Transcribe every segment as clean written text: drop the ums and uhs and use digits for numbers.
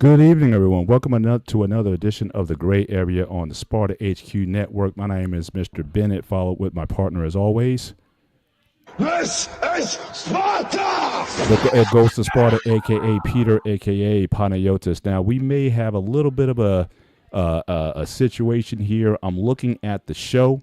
Good evening, everyone. Welcome to another edition of the Gray Area on the Sparta HQ Network. My name is Mr. Bennett, followed with my partner as always. This is Sparta! It goes to Sparta, a.k.a. Peter, a.k.a. Panayotis. Now, we may have a little bit of a situation here. I'm looking at the show.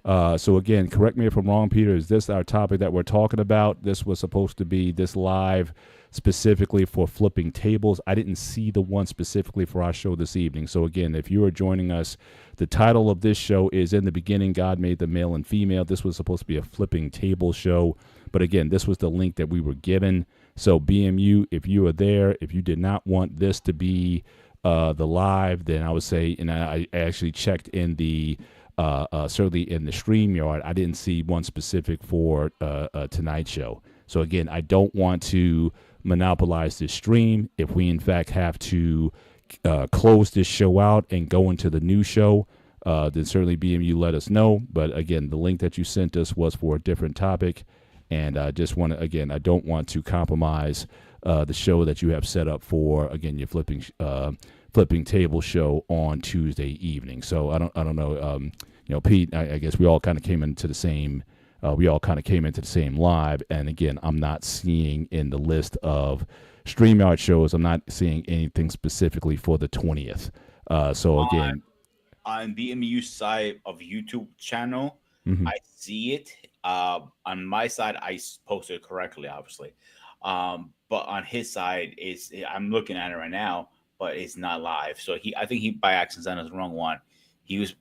So, again, correct me if I'm wrong, Peter. Is this our topic that we're talking about? This was supposed to be this live specifically for flipping tables. I didn't see the one specifically for our show this evening. So, again, if you are joining us, the title of this show is In the Beginning, God Made the Male and Female. This was supposed to be a flipping table show. But, again, this was the link that we were given. So, BMU, if you are there, if you did not want this to be the live, then I would say, and I actually checked in the certainly in the StreamYard, I didn't see one specific for tonight's show. So again, I don't want to monopolize this stream. If we in fact have to close this show out and go into the new show, then certainly BMU let us know. But again, the link that you sent us was for a different topic, and I just want to, again, I don't want to compromise the show that you have set up for, again, your flipping table show on Tuesday evening. So I don't know, Pete, I guess we all kind of came into the same live. And again, I'm not seeing in the list of StreamYard shows, I'm not seeing anything specifically for the 20th. So again, on BMU side of YouTube channel, I see it. On my side, I posted it correctly, obviously. But on his side, I'm looking at it right now, but it's not live. So I think he by accident sent us the wrong one. He was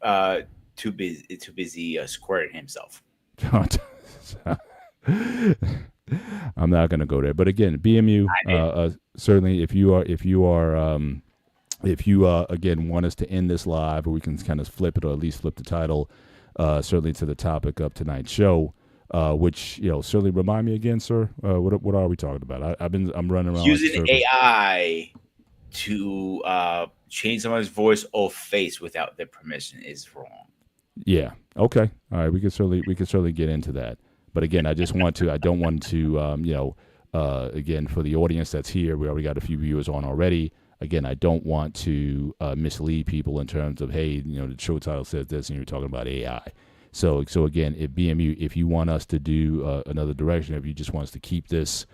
too busy squaring himself. I'm not going to go there. But again, BMU, certainly if you again want us to end this live, or we can kind of flip it, or at least flip the title, certainly to the topic of tonight's show. Which certainly remind me again, sir. What are we talking about? I'm running around using AI to change somebody's voice or face without their permission is wrong. Yeah. Okay. All right. We can certainly get into that. But again, I don't want to again, for the audience that's here, we already got a few viewers on already. Again, I don't want to mislead people in terms of, hey, the show title says this and you're talking about AI. So again, if BMU, if you want us to do another direction, if you just want us to keep this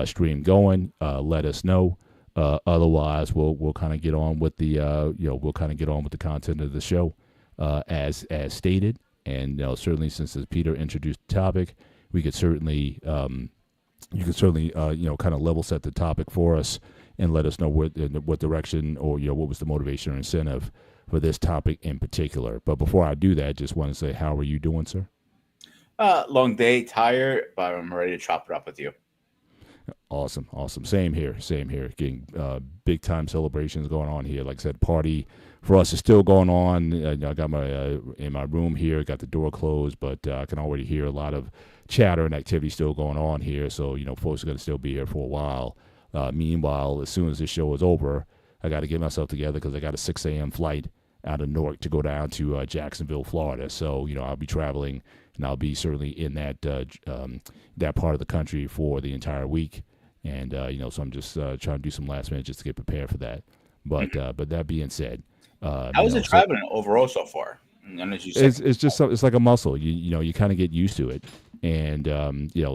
stream going, let us know. Otherwise, we'll kind of get on with the content of the show as stated. And certainly, since as Peter introduced the topic, we could certainly you could certainly kind of level set the topic for us and let us know what direction, or what was the motivation or incentive for this topic in particular. But before I do that, just want to say, how are you doing, sir? Long day, tired, but I'm ready to chop it up with you. Awesome. Same here. Getting big time celebrations going on here. Like I said, party for us is still going on. I got my in my room here, got the door closed, but I can already hear a lot of chatter and activity still going on here. So folks are going to still be here for a while. Meanwhile, as soon as this show is over, I got to get myself together because I got a 6 a.m. flight out of Newark to go down to Jacksonville, Florida. So, I'll be traveling, and I'll be certainly in that part of the country for the entire week. And, so I'm just trying to do some last minute just to get prepared for that. But that being said, how was it traveling overall so far? It's just it's like a muscle. You kind of get used to it. And,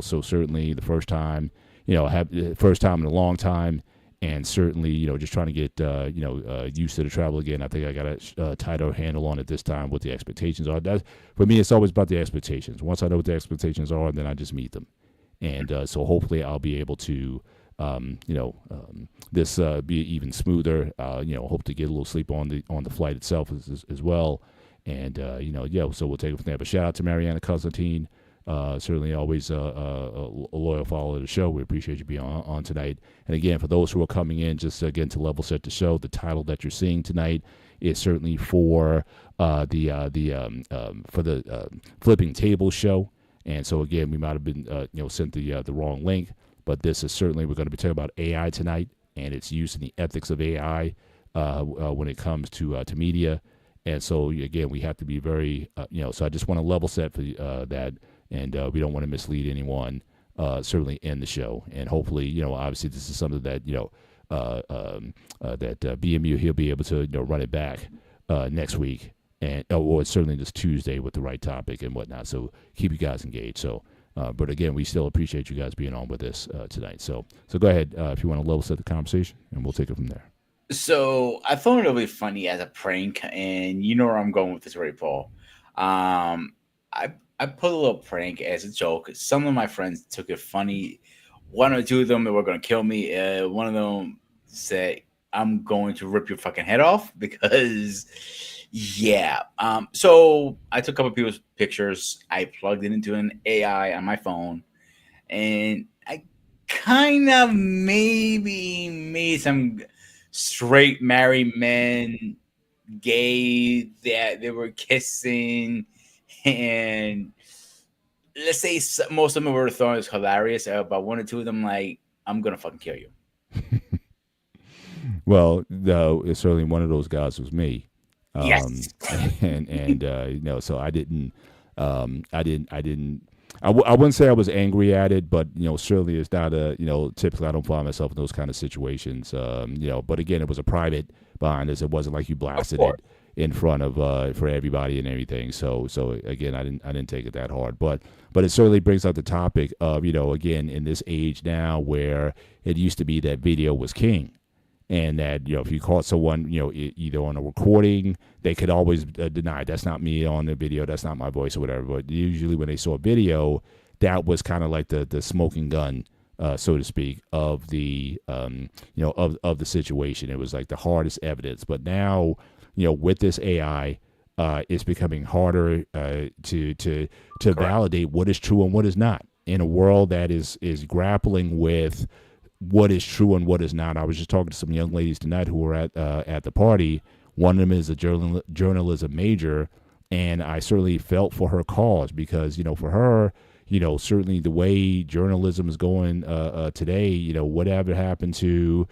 so certainly the first time, first time in a long time. And certainly, just trying to get, used to the travel again. I think I got a tighter handle on it this time, what the expectations are. For me, it's always about the expectations. Once I know what the expectations are, then I just meet them. And so hopefully I'll be able to, this be even smoother. Hope to get a little sleep on the flight itself as well. And, so we'll take it from there. But shout out to Mariana Constantine. Certainly always a loyal follower of the show. We appreciate you being on tonight. And again, for those who are coming in, just again to level set the show, the title that you're seeing tonight is certainly for the flipping table show. And so again, we might have been sent the wrong link, but this is certainly, we're going to be talking about AI tonight and its use in the ethics of AI when it comes to media. And so again, we have to be very so I just want to level set for that. And we don't want to mislead anyone, certainly in the show. And hopefully, obviously this is something that, BMU, he'll be able to run it back next week, and or certainly this Tuesday with the right topic and whatnot. So keep you guys engaged. So, but again, we still appreciate you guys being on with us tonight. So go ahead if you want to level set the conversation, and we'll take it from there. So I thought it would be funny as a prank, and you know where I'm going with this, right, Paul? I put a little prank as a joke. Some of my friends took it funny. One or two of them were going to kill me. One of them said, "I'm going to rip your fucking head off," because, yeah. So I took a couple people's pictures. I plugged it into an AI on my phone, and I kind of maybe made some straight married men gay that they were kissing, and let's say most of them were throwing it's hilarious, but one or two of them like, "I'm gonna fucking kill you." Well, it's certainly one of those guys was me. Yes. And so I didn't, I wouldn't say I was angry at it, but certainly it's not typically I don't find myself in those kind of situations. But again, it was a private behind us. It wasn't like you blasted it in front of for everybody and everything. So again, I didn't take it that hard, but it certainly brings up the topic of again, in this age now where it used to be that video was king. And that if you caught someone either on a recording, they could always deny that's not me on the video, that's not my voice or whatever. But usually when they saw a video, that was kind of like the smoking gun, so to speak, of the of the situation. It was like the hardest evidence. But now with this AI, it's becoming harder to validate what is true and what is not in a world that is grappling with what is true and what is not. I was just talking to some young ladies tonight who were at the party. One of them is a journalism major, and I certainly felt for her cause because for her, certainly the way journalism is going today, whatever happened to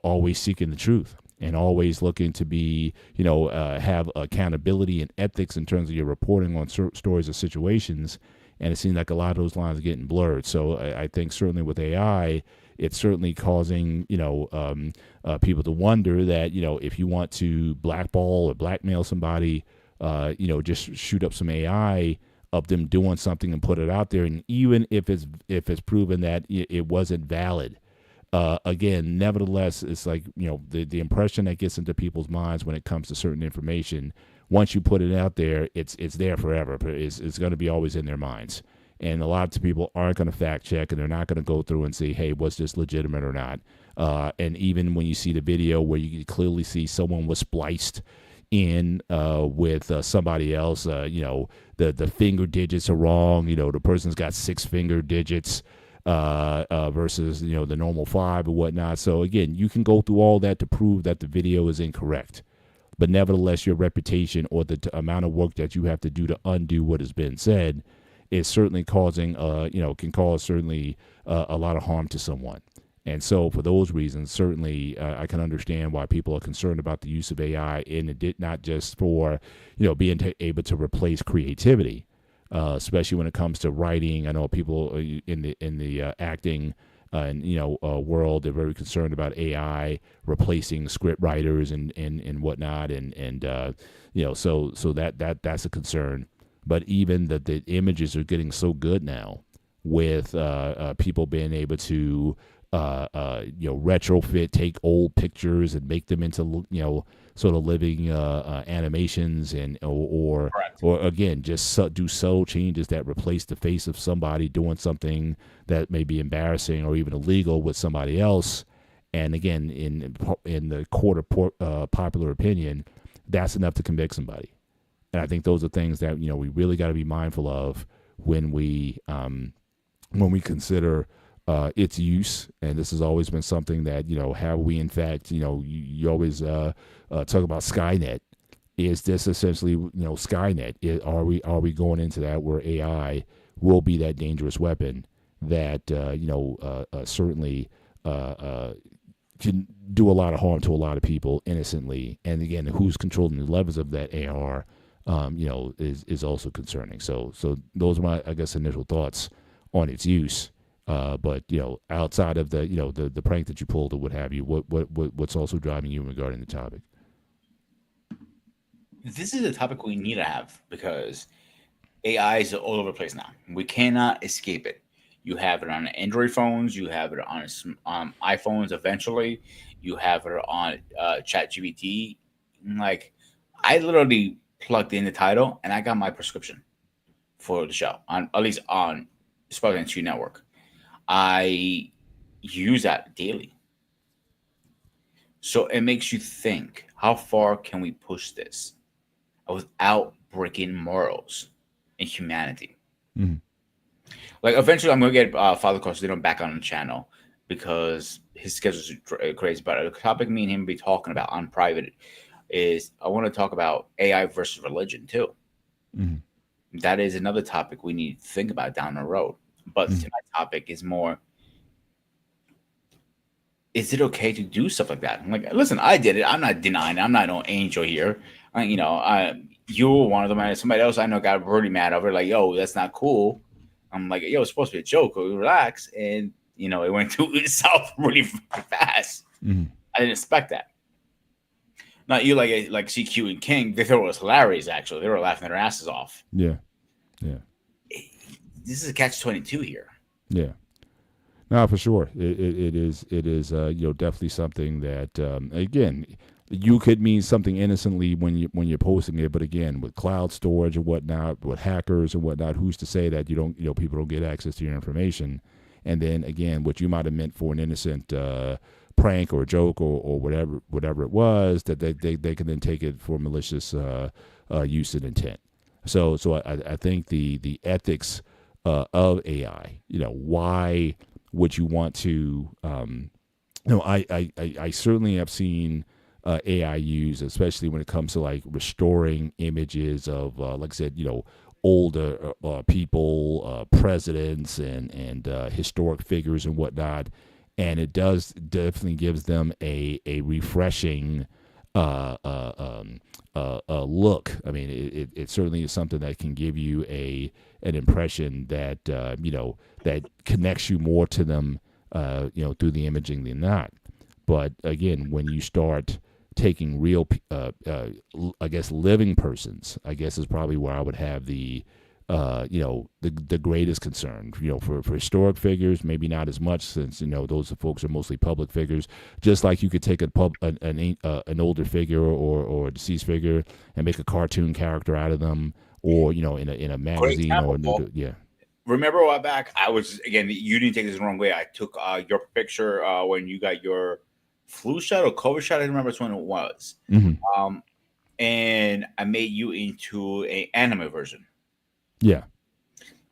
always seeking the truth and always looking to be have accountability and ethics in terms of your reporting on stories or situations. And it seems like a lot of those lines are getting blurred. So I think certainly with AI, it's certainly causing, people to wonder that, if you want to blackball or blackmail somebody, just shoot up some AI of them doing something and put it out there. And even if it's proven that it wasn't valid, again, nevertheless, it's like, the impression that gets into people's minds when it comes to certain information, once you put it out there, it's there forever. It's going to be always in their minds. And a lot of people aren't going to fact check, and they're not going to go through and say, hey, was this legitimate or not? And even when you see the video where you can clearly see someone was spliced in with somebody else, the finger digits are wrong. The person's got 6 finger digits versus, the normal 5 or whatnot. So, again, you can go through all that to prove that the video is incorrect. But nevertheless, your reputation or the amount of work that you have to do to undo what has been said is certainly causing, can cause certainly a lot of harm to someone. And so for those reasons, certainly I can understand why people are concerned about the use of AI, and it did not just for, being able to replace creativity, especially when it comes to writing. I know people in the acting world, they're very concerned about AI replacing script writers and whatnot. So that's a concern. But even the images are getting so good now with people being able to retrofit, take old pictures and make them into sort of living animations or again just do subtle changes that replace the face of somebody doing something that may be embarrassing or even illegal with somebody else. And again, in the court of popular opinion, that's enough to convict somebody. And I think those are things that we really got to be mindful of when we consider its use. And this has always been something that have we in fact you always talk about Skynet. Is this essentially Skynet? Are we going into that where AI will be that dangerous weapon that certainly can do a lot of harm to a lot of people innocently? And again, who's controlling the levels of that AR? is also concerning. So those are my, I guess, initial thoughts on its use. But outside of the the prank that you pulled or what have you, what's also driving you regarding the topic? This is a topic we need to have because AI is all over the place now. We cannot escape it. You have it on Android phones. You have it on iPhones. Eventually, you have it on ChatGPT. Like, I literally plugged in the title and I got my prescription for the show on at least on Spotify 2 Network. I use that daily, so it makes you think: how far can we push this without breaking morals and humanity? Mm-hmm. Like eventually, I'm gonna get Father Costino back on the channel because his schedule's crazy. But the topic me and him be talking about on private is I want to talk about AI versus religion too. Mm-hmm. That is another topic we need to think about down the road. But Mm-hmm. tonight's topic is more: is it okay to do stuff like that? I'm like, listen, I did it. I'm not denying it. I'm not no angel here. You were one of them. And somebody else I know got really mad over it. Like, yo, that's not cool. I'm like, yo, it's supposed to be a joke. Relax. And, it went to south really fast. Mm-hmm. I didn't expect that. Not you like CQ and King. They thought it was hilarious, actually. They were laughing their asses off. Yeah. Yeah. This is a catch-22 here. Yeah. No, for sure. It is definitely something that again, you could mean something innocently when you're posting it, but again, with cloud storage and whatnot, with hackers and whatnot, who's to say that people don't get access to your information? And then again, what you might have meant for an innocent prank or joke or whatever it was, that they can then take it for malicious use and intent. So I think the ethics of AI, why would you want to I certainly have seen AI used, especially when it comes to like restoring images of like I said, older people, presidents and historic figures and whatnot, and it does definitely gives them a refreshing look. I mean, it certainly is something that can give you an impression that that connects you more to them, through the imaging than not. But again, when you start taking real, I guess living persons, I guess is probably where I would have the greatest concern. For historic figures, maybe not as much, since those folks are mostly public figures. Just like you could take an older figure or a deceased figure and make a cartoon character out of them, or in a magazine yeah. Remember a while back, I was again. You didn't take this the wrong way. I took your picture when you got your flu shot or COVID shot. I don't remember which one it was. Mm-hmm. And I made you into an anime version. Yeah.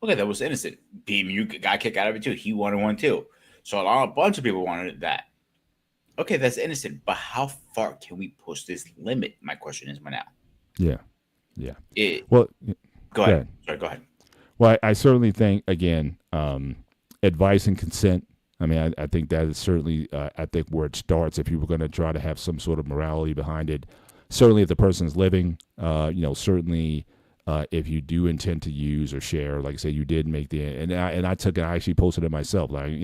Okay, that was innocent. You got kicked out of it too. He wanted one too. So a bunch of people wanted that. Okay, that's innocent. But how far can we push this limit? My question is now. Yeah. Yeah. Go ahead. Sorry, go ahead. Well, I certainly think, again, advice and consent. I mean, I think that is certainly, I think where it starts. If you were going to try to have some sort of morality behind it, certainly if the person's living, certainly if you do intend to use or share, like I said, you did make and I took it. I actually posted it myself. Like,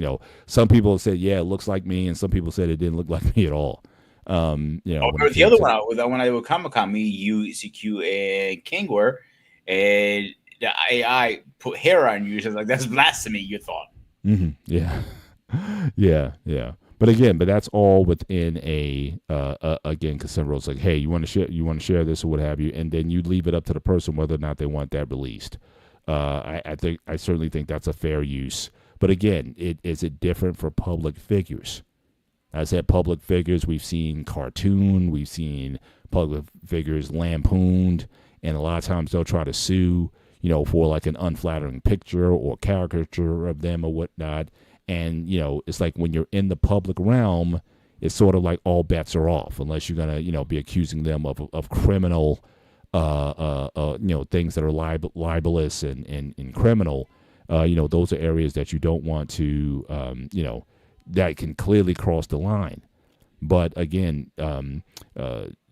some people said, yeah, it looks like me, and some people said it didn't look like me at all. The other one, when I was Comic-Con, me, you, CQ, and King were, and the AI put hair on you. So like, that's blasphemy, you thought. Mm-hmm. Yeah. Yeah. But that's all within again, consent rules. Like, hey, you want to share this or what have you, and then you leave it up to the person whether or not they want that released. I certainly think that's a fair use. But again, is it different for public figures? I said public figures. We've seen cartoon. We've seen public figures lampooned, and a lot of times they'll try to sue, for like an unflattering picture or caricature of them or whatnot. And, it's like when you're in the public realm, it's sort of like all bets are off unless you're going to, be accusing them of criminal, things that are libelous and criminal. Those are areas that you don't want to, that can clearly cross the line. But again,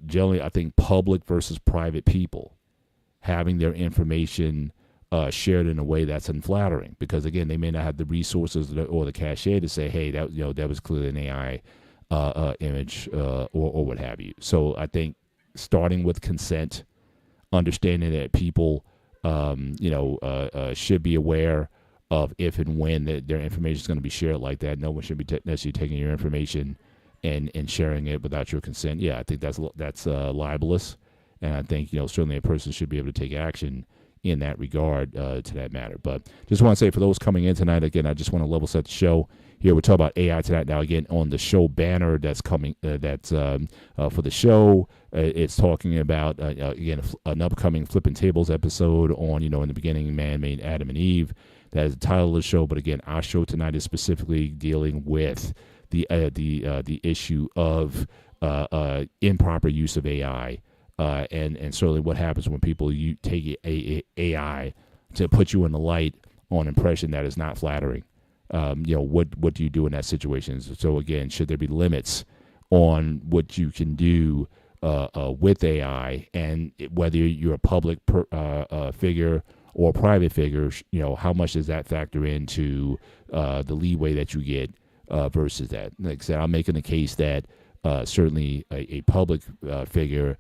generally, I think public versus private people having their information shared in a way that's unflattering, because again, they may not have the resources or the cachet to say, hey, that was clearly an AI image or what have you. So I think starting with consent, understanding that people should be aware of if and when their information is going to be shared like that. No one should be necessarily taking your information and sharing it without your consent. Yeah, I think that's libelous, and I think certainly a person should be able to take action in that regard to that matter. But just want to say, for those coming in tonight, again, I just want to level set the show. Here we're talking about AI tonight. Now, again, on the show banner that's coming, for the show, it's talking about again an upcoming Flipping Tables episode on in the beginning, man made Adam and Eve. That is the title of the show. But again, our show tonight is specifically dealing with the issue of improper use of AI, and certainly what happens when people take AI to put you in the light on impression that is not flattering. What do you do in that situation? So again, should there be limits on what you can do with AI, and whether you're a public figure or a private figure, how much does that factor into the leeway that you get versus that? Like I said, I'm making the case that certainly a public figure,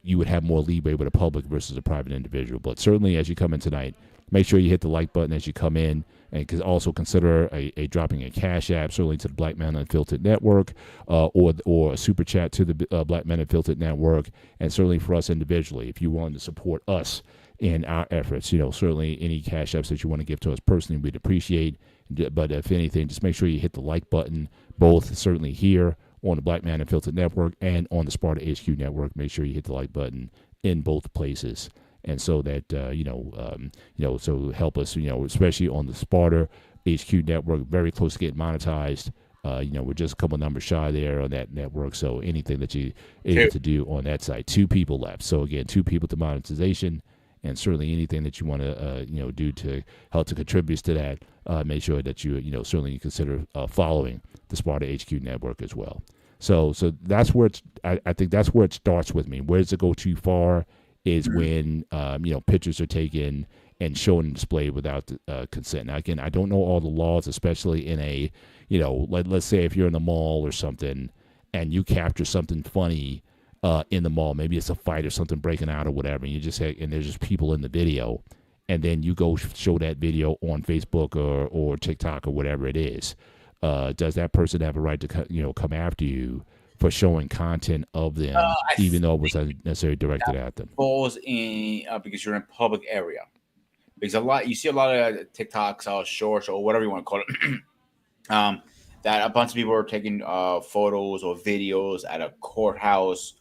you would have more leeway with a public versus a private individual. But certainly, as you come in tonight, make sure you hit the like button as you come in, and also consider a dropping a Cash App, certainly to the Black Men Unfiltered Network, or a super chat to the Black Men Unfiltered Network, and certainly for us individually, if you want to support us in our efforts, certainly any Cash Apps that you want to give to us personally, we'd appreciate. But if anything, just make sure you hit the like button, both certainly here on the Black Man Unfiltered Network and on the Sparta HQ Network. Make sure you hit the like button in both places. And so that, so help us, especially on the Sparta HQ Network, very close to getting monetized. We're just a couple numbers shy there on that network. So anything that you able to do on that side, 2 people left. So again, 2 people to monetization, and certainly anything that you want to, do to help to contribute to that, make sure that you, certainly consider following the Sparta HQ Network as well. So that's where I think that's where it starts with me. Where does it go too far is when, pictures are taken and shown and displayed without consent. Now, again, I don't know all the laws, especially in a, let's say if you're in the mall or something and you capture something funny in the mall, maybe it's a fight or something breaking out or whatever, and and there's just people in the video, and then you go show that video on Facebook or TikTok or whatever it is. Does that person have a right to come after you for showing content of them, even though it was not necessarily directed at them? Falls in because you're in a public area. Because you see a lot of TikToks or shorts or whatever you want to call it, that a bunch of people are taking photos or videos at a courthouse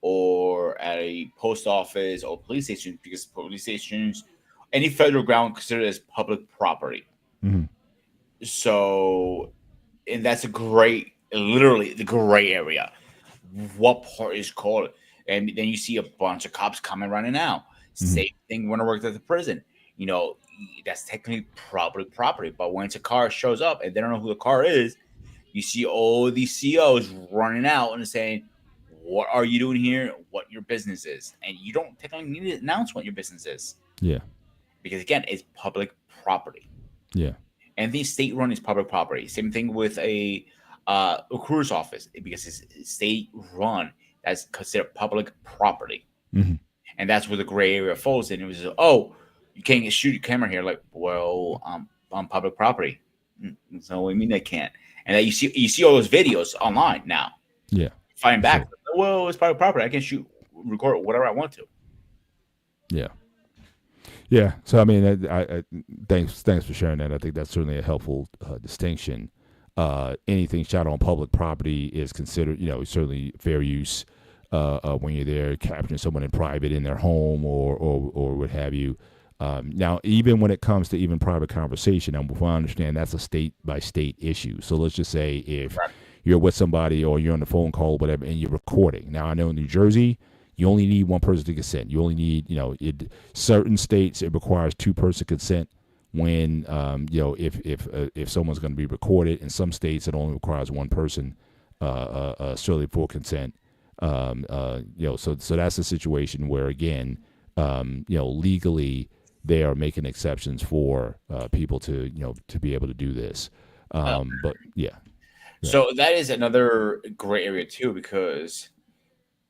or at a post office or police station, because police stations, any federal ground, considered as public property. Mm-hmm. So, and that's literally the gray area. What part is called? And then you see a bunch of cops coming running out. Mm-hmm. Same thing when I worked at the prison. That's technically public property. But once a car shows up and they don't know who the car is, you see all these COs running out and saying, "What are you doing here? What your business is?" And you don't technically need to announce what your business is. Yeah. Because again, it's public property. Yeah. And the state run is public property. Same thing with a recruiter's office, because it's state run. That's considered public property. Mm-hmm. And that's where the gray area falls in. It was, you can't shoot your camera here. Like, well, on public property. So I mean, they can't. And then you see all those videos online now. Yeah. Fighting back. Sure. Well, it's public property. I can record whatever I want to. Yeah. Yeah. So I mean, I thanks for sharing that. I think that's certainly a helpful distinction. Anything shot on public property is considered, certainly fair use when you're there capturing someone in private in their home or what have you. Now, even when it comes to even private conversation, I understand that's a state by state issue. So let's just say if you're with somebody or you're on the phone call, whatever, and you're recording. Now, I know in New Jersey, you only need one person to consent. You only need, certain states, it requires 2-person consent when, if someone's going to be recorded. In some states, it only requires one person, certainly for consent. So that's a situation where, again, legally, they are making exceptions for people to to be able to do this. But yeah. So that is another gray area too, because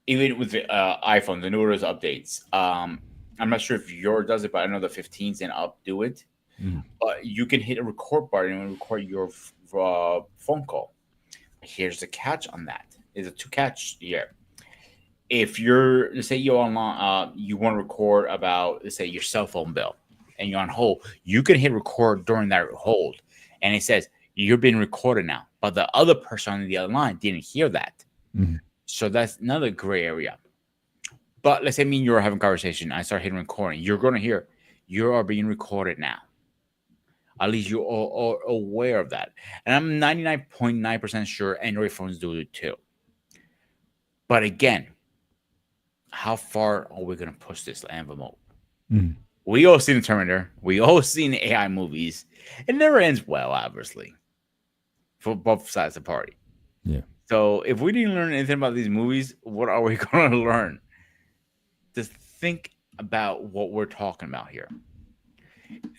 even with the iPhone, the newest updates, I'm not sure if yours does it, but I know the 15s and up do it. Mhm. But you can hit a record button and record your phone call. Here's the catch on that. There's a two catch here. If you're, let's say you're online, you want to record about, let's say, your cell phone bill, and you're on hold, you can hit record during that hold, and it says you're being recorded now, but the other person on the other line didn't hear that. Mhm. So that's another gray area. But let's say me and you are having a conversation, I start hitting recording, you're going to hear you are being recorded now. At least you're all aware of that. And I'm 99.9% sure Android phones do it too. But again, how far are we going to push this envelope? Mhm. We all seen the Terminator. We all seen the AI movies. It never ends well, obviously, for both sides of the party. Yeah. So if we didn't learn anything about these movies, what are we going to learn? Just think about what we're talking about here.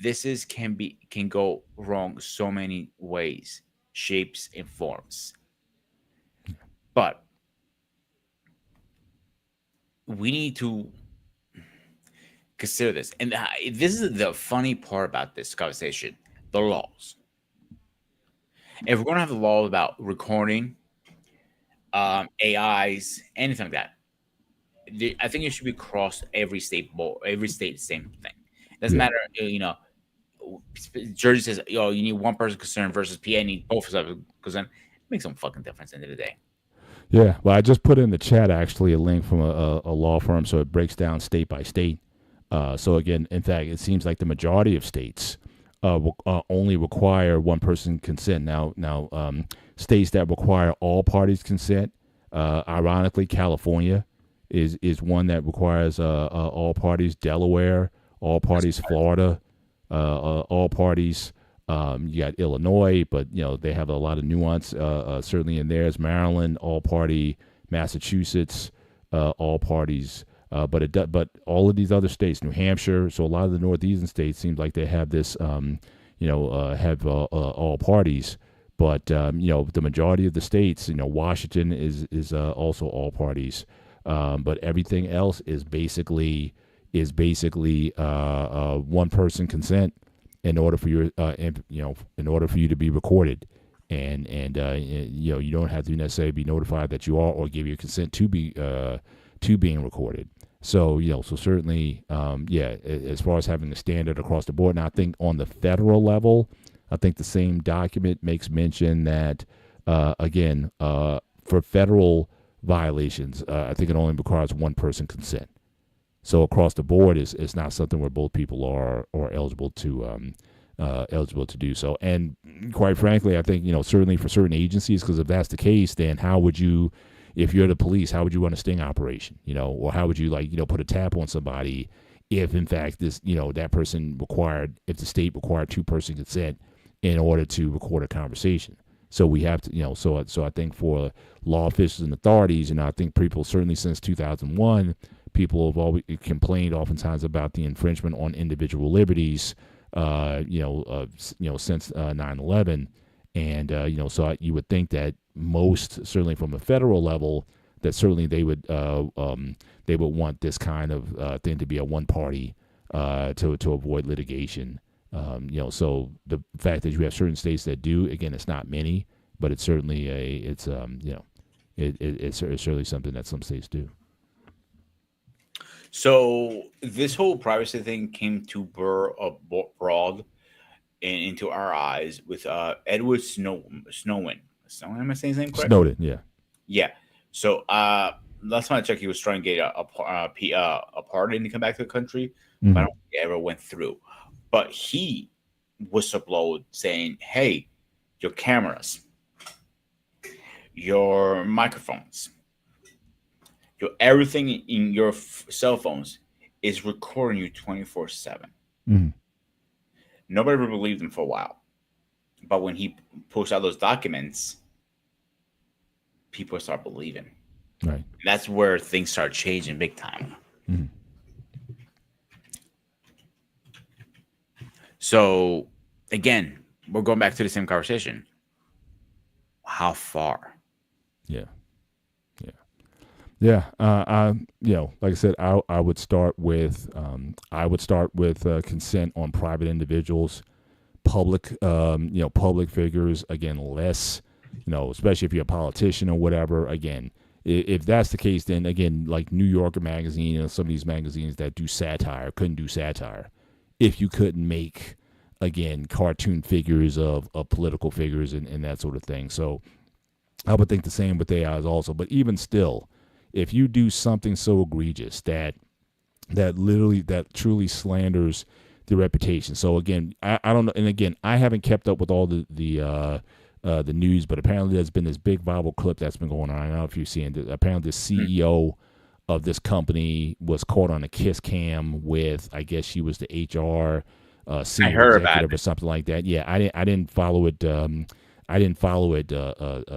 This can go wrong so many ways, shapes, and forms. But we need to consider this. And this is the funny part about this conversation, the laws. If we're going to have the law about recording, AIs, anything like that, I think it should be across every state, every state, same thing. It doesn't Yeah. matter, Jersey says, you need one person concerned versus PA need both of them concerned. It makes some fucking difference at the end of the day. Yeah. Well, I just put in the chat actually a link from a law firm, so it breaks down state by state. So again, in fact, it seems like the majority of states only require one person consent. Now, states that require all parties consent, ironically, California is one that requires all parties. Delaware, all parties. Florida, all parties. You got Illinois, but they have a lot of nuance. Certainly in theirs, Maryland, all party. Massachusetts, all parties. But all of these other states, New Hampshire, so a lot of the northeastern states seems like they have this, have all parties. But the majority of the states, Washington is also all parties. But everything else is basically one person consent in order for your in order for you to be recorded. And you don't have to necessarily be notified that you are or give your consent to being recorded. So so certainly, as far as having the standard across the board, and I think on the federal level, I think the same document makes mention that again, for federal violations, I think it only requires one person consent. So across the board, it's not something where both people are eligible to do so. And quite frankly, I think certainly for certain agencies, because if that's the case, then how would you, if you're the police, how would you run a sting operation? Or how would you put a tap on somebody if in fact this that person required, if the state required two-person consent in order to record a conversation? So we have to so I think for law officials and authorities, I think people certainly since 2001. People have always complained oftentimes about the infringement on individual liberties, since 9/11, and so you would think that most, certainly from a federal level, that certainly they would want this kind of thing to be a one party to avoid litigation. So the fact that you have certain states that do, again, it's not many, but it's certainly it's certainly something that some states do. So this whole privacy thing came to broad into our eyes with Edward Snowden. Am I saying his name correct? Snowden, yeah. Yeah. So last time I checked, he was trying to get a pardon to come back to the country, but I don't think it ever went through. But he whistleblowed saying, "Hey, your cameras, your microphones, everything in your cell phones is recording you 24/7." Nobody ever believed him for a while, but when he posted out those documents, people start believing. Right. That's where things start changing big time. So again, we're going back to the same conversation. How far? Yeah. Yeah, like I said, I would start with consent on private individuals, public public figures. Again, less, especially if you're a politician or whatever. Again, if that's the case, then again, like New Yorker magazine and some of these magazines that do satire couldn't do satire if you couldn't make, again, cartoon figures of political figures and that sort of thing. So I would think the same with AIs also. But even still, if you do something so egregious that truly slanders the reputation. So again, I don't know, and again, I haven't kept up with all the news, but apparently there's been this big viral clip that's been going on. I don't know if you've seen it. Apparently the CEO of this company was caught on a kiss cam with, I guess she was the HR senior executive or something like that. Yeah, I didn't follow it. I didn't follow it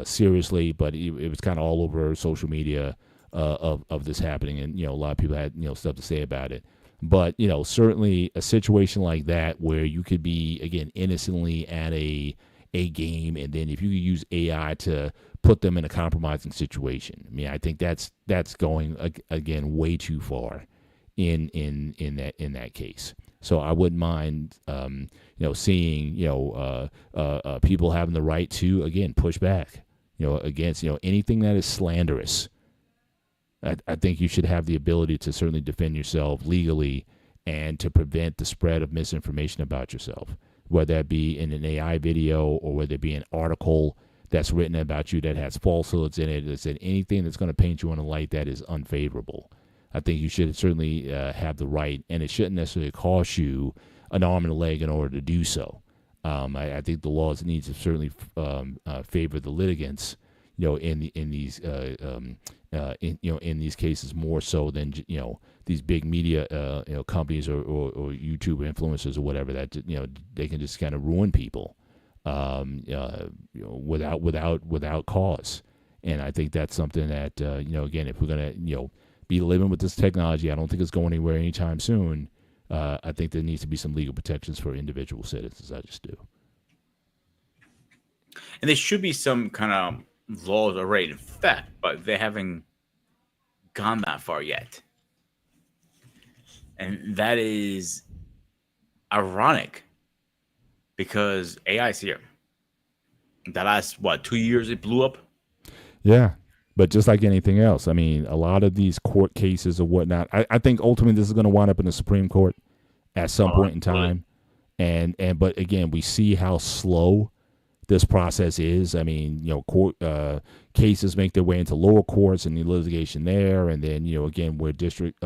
seriously, but it was kind of all over social media of this happening, and a lot of people had stuff to say about it. But certainly a situation like that where you could be, again, innocently at a game, and then if you could use AI to put them in a compromising situation, I mean, I think that's going again way too far in that case. So I wouldn't mind, seeing, people having the right to, again, push back, against, anything that is slanderous. I think you should have the ability to certainly defend yourself legally and to prevent the spread of misinformation about yourself, whether that be in an AI video or whether it be an article that's written about you that has falsehoods in it. That anything that's going to paint you in a light that is unfavorable. I think you should certainly have the right, and it shouldn't necessarily cost you an arm and a leg in order to do so. I think the laws need to certainly favor the litigants, in these cases more so than these big media companies or YouTube influencers or whatever that they can just kind of ruin people without cause. And I think that's something that again, if we're gonna be living with this technology, I don't think it's going anywhere anytime soon. I think there needs to be some legal protections for individual citizens. I just do. And there should be some kind of laws already in effect, but they haven't gone that far yet. And that is ironic because AI is here. The last, 2 years it blew up? Yeah. But just like anything else, I mean, a lot of these court cases or whatnot, I think ultimately this is going to wind up in the Supreme Court at some point in time. But again, we see how slow this process is. I mean, court cases make their way into lower courts and the litigation there, and then again, where districts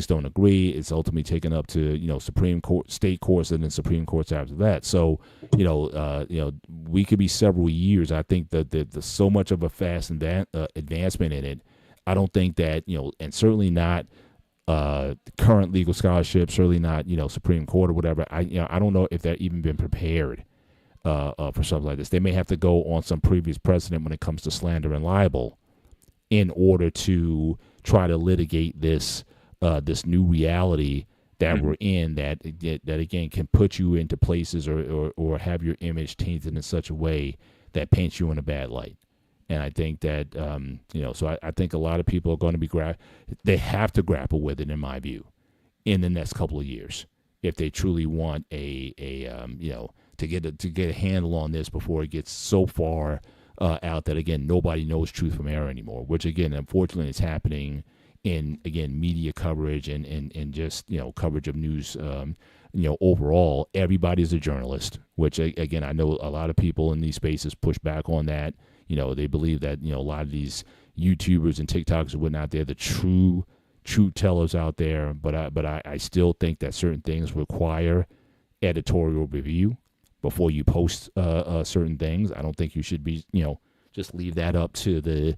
don't agree, it's ultimately taken up to Supreme Court, state courts, and then Supreme Courts after that. So we could be several years. I think that there's so much of a fast advancement in it. I don't think that and certainly not current legal scholarship, certainly not Supreme Court or whatever. I don't know if they're even been prepared for something like this. They may have to go on some previous precedent when it comes to slander and libel in order to try to litigate this new reality that we're in, that again can put you into places or have your image tainted in such a way that paints you in a bad light. And I think that so I think a lot of people are going to be they have to grapple with it, in my view, in the next couple of years if they truly want to get a handle on this before it gets so far out that, again, nobody knows truth from error anymore, which, again, unfortunately is happening in, again, media coverage and just, coverage of news, overall. Everybody's a journalist, which, again, I know a lot of people in these spaces push back on that. They believe that, a lot of these YouTubers and TikTokers and whatnot, they're the true tellers out there. But I still think that certain things require editorial review before you post certain things. I don't think you should be, just leave that up to the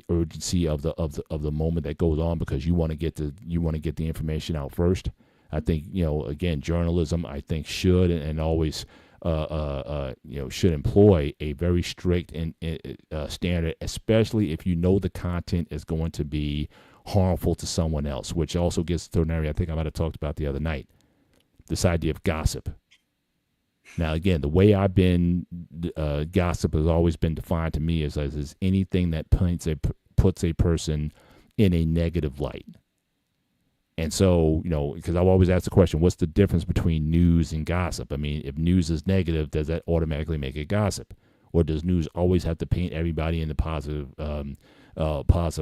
urgency of the moment that goes on because you want to get the information out first. I think again, journalism I think should and always should employ a very strict and standard, especially if the content is going to be harmful to someone else, which also gets to an area I think I might have talked about the other night. this idea of gossip. Now, again, the way I've been, gossip has always been defined to me as anything that puts a person in a negative light. And so, because I've always asked the question, what's the difference between news and gossip? I mean, if news is negative, does that automatically make it gossip? Or does news always have to paint everybody in the positive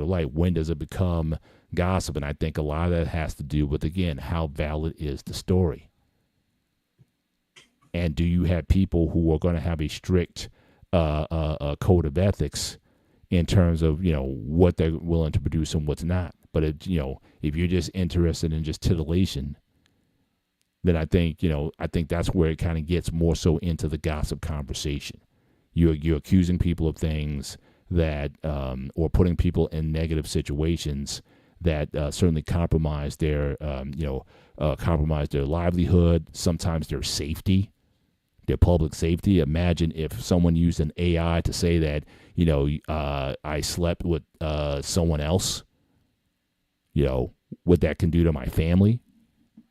light? When does it become gossip? And I think a lot of that has to do with, again, how valid is the story. And do you have people who are going to have a strict code of ethics in terms of, what they're willing to produce and what's not? But if you're just interested in just titillation, then I think that's where it kind of gets more so into the gossip conversation. You're accusing people of things that, or putting people in negative situations that certainly compromise their livelihood, sometimes their safety, their public safety. Imagine if someone used an AI to say that, I slept with someone else. What that can do to my family,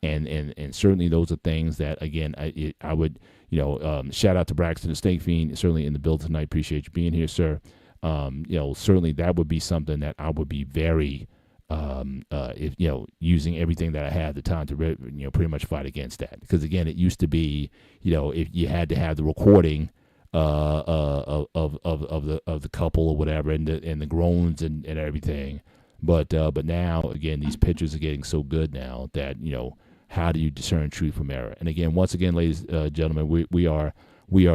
and certainly those are things that, again, I would, shout out to Braxton the Snake Fiend, certainly in the build tonight. Appreciate you being here, sir. Certainly that would be something that I would be very, if using everything that I had at the time to pretty much fight against that, because again, it used to be, if you had to have the recording of the couple or whatever, and the groans and everything. But now, again, these pictures are getting so good now that, how do you discern truth from error? And again, once again, ladies and gentlemen, we are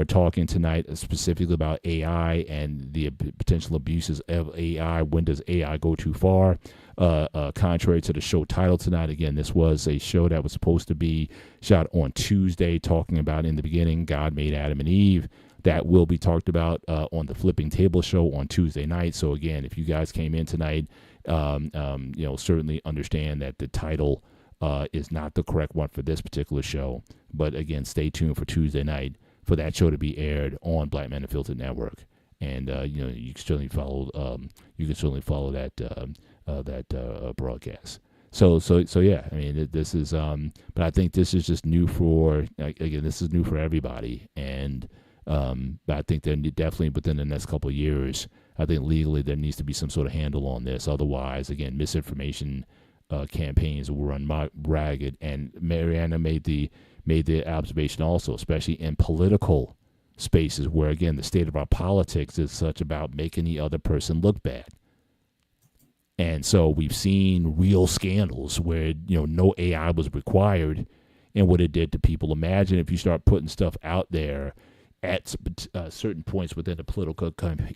talking tonight specifically about AI and the potential abuses of AI. When does AI go too far? Contrary to the show title tonight, again, this was a show that was supposed to be shot on Tuesday, talking about, in the beginning, God made Adam and Eve. That will be talked about on the Flipping Table show on Tuesday night. So again, if you guys came in tonight, certainly understand that the title is not the correct one for this particular show. But again, stay tuned for Tuesday night for that show to be aired on Black Men Unfiltered Network. And you can certainly follow that broadcast. So yeah, I mean, this is but I think this is just new for, again, this is new for everybody. And but I think that definitely within the next couple of years, I think legally there needs to be some sort of handle on this. Otherwise, again, misinformation campaigns will run ragged. And Mariana made the observation also, especially in political spaces where, again, the state of our politics is such about making the other person look bad. And so we've seen real scandals where, no AI was required, and what it did to people. Imagine if you start putting stuff out there at certain points within a political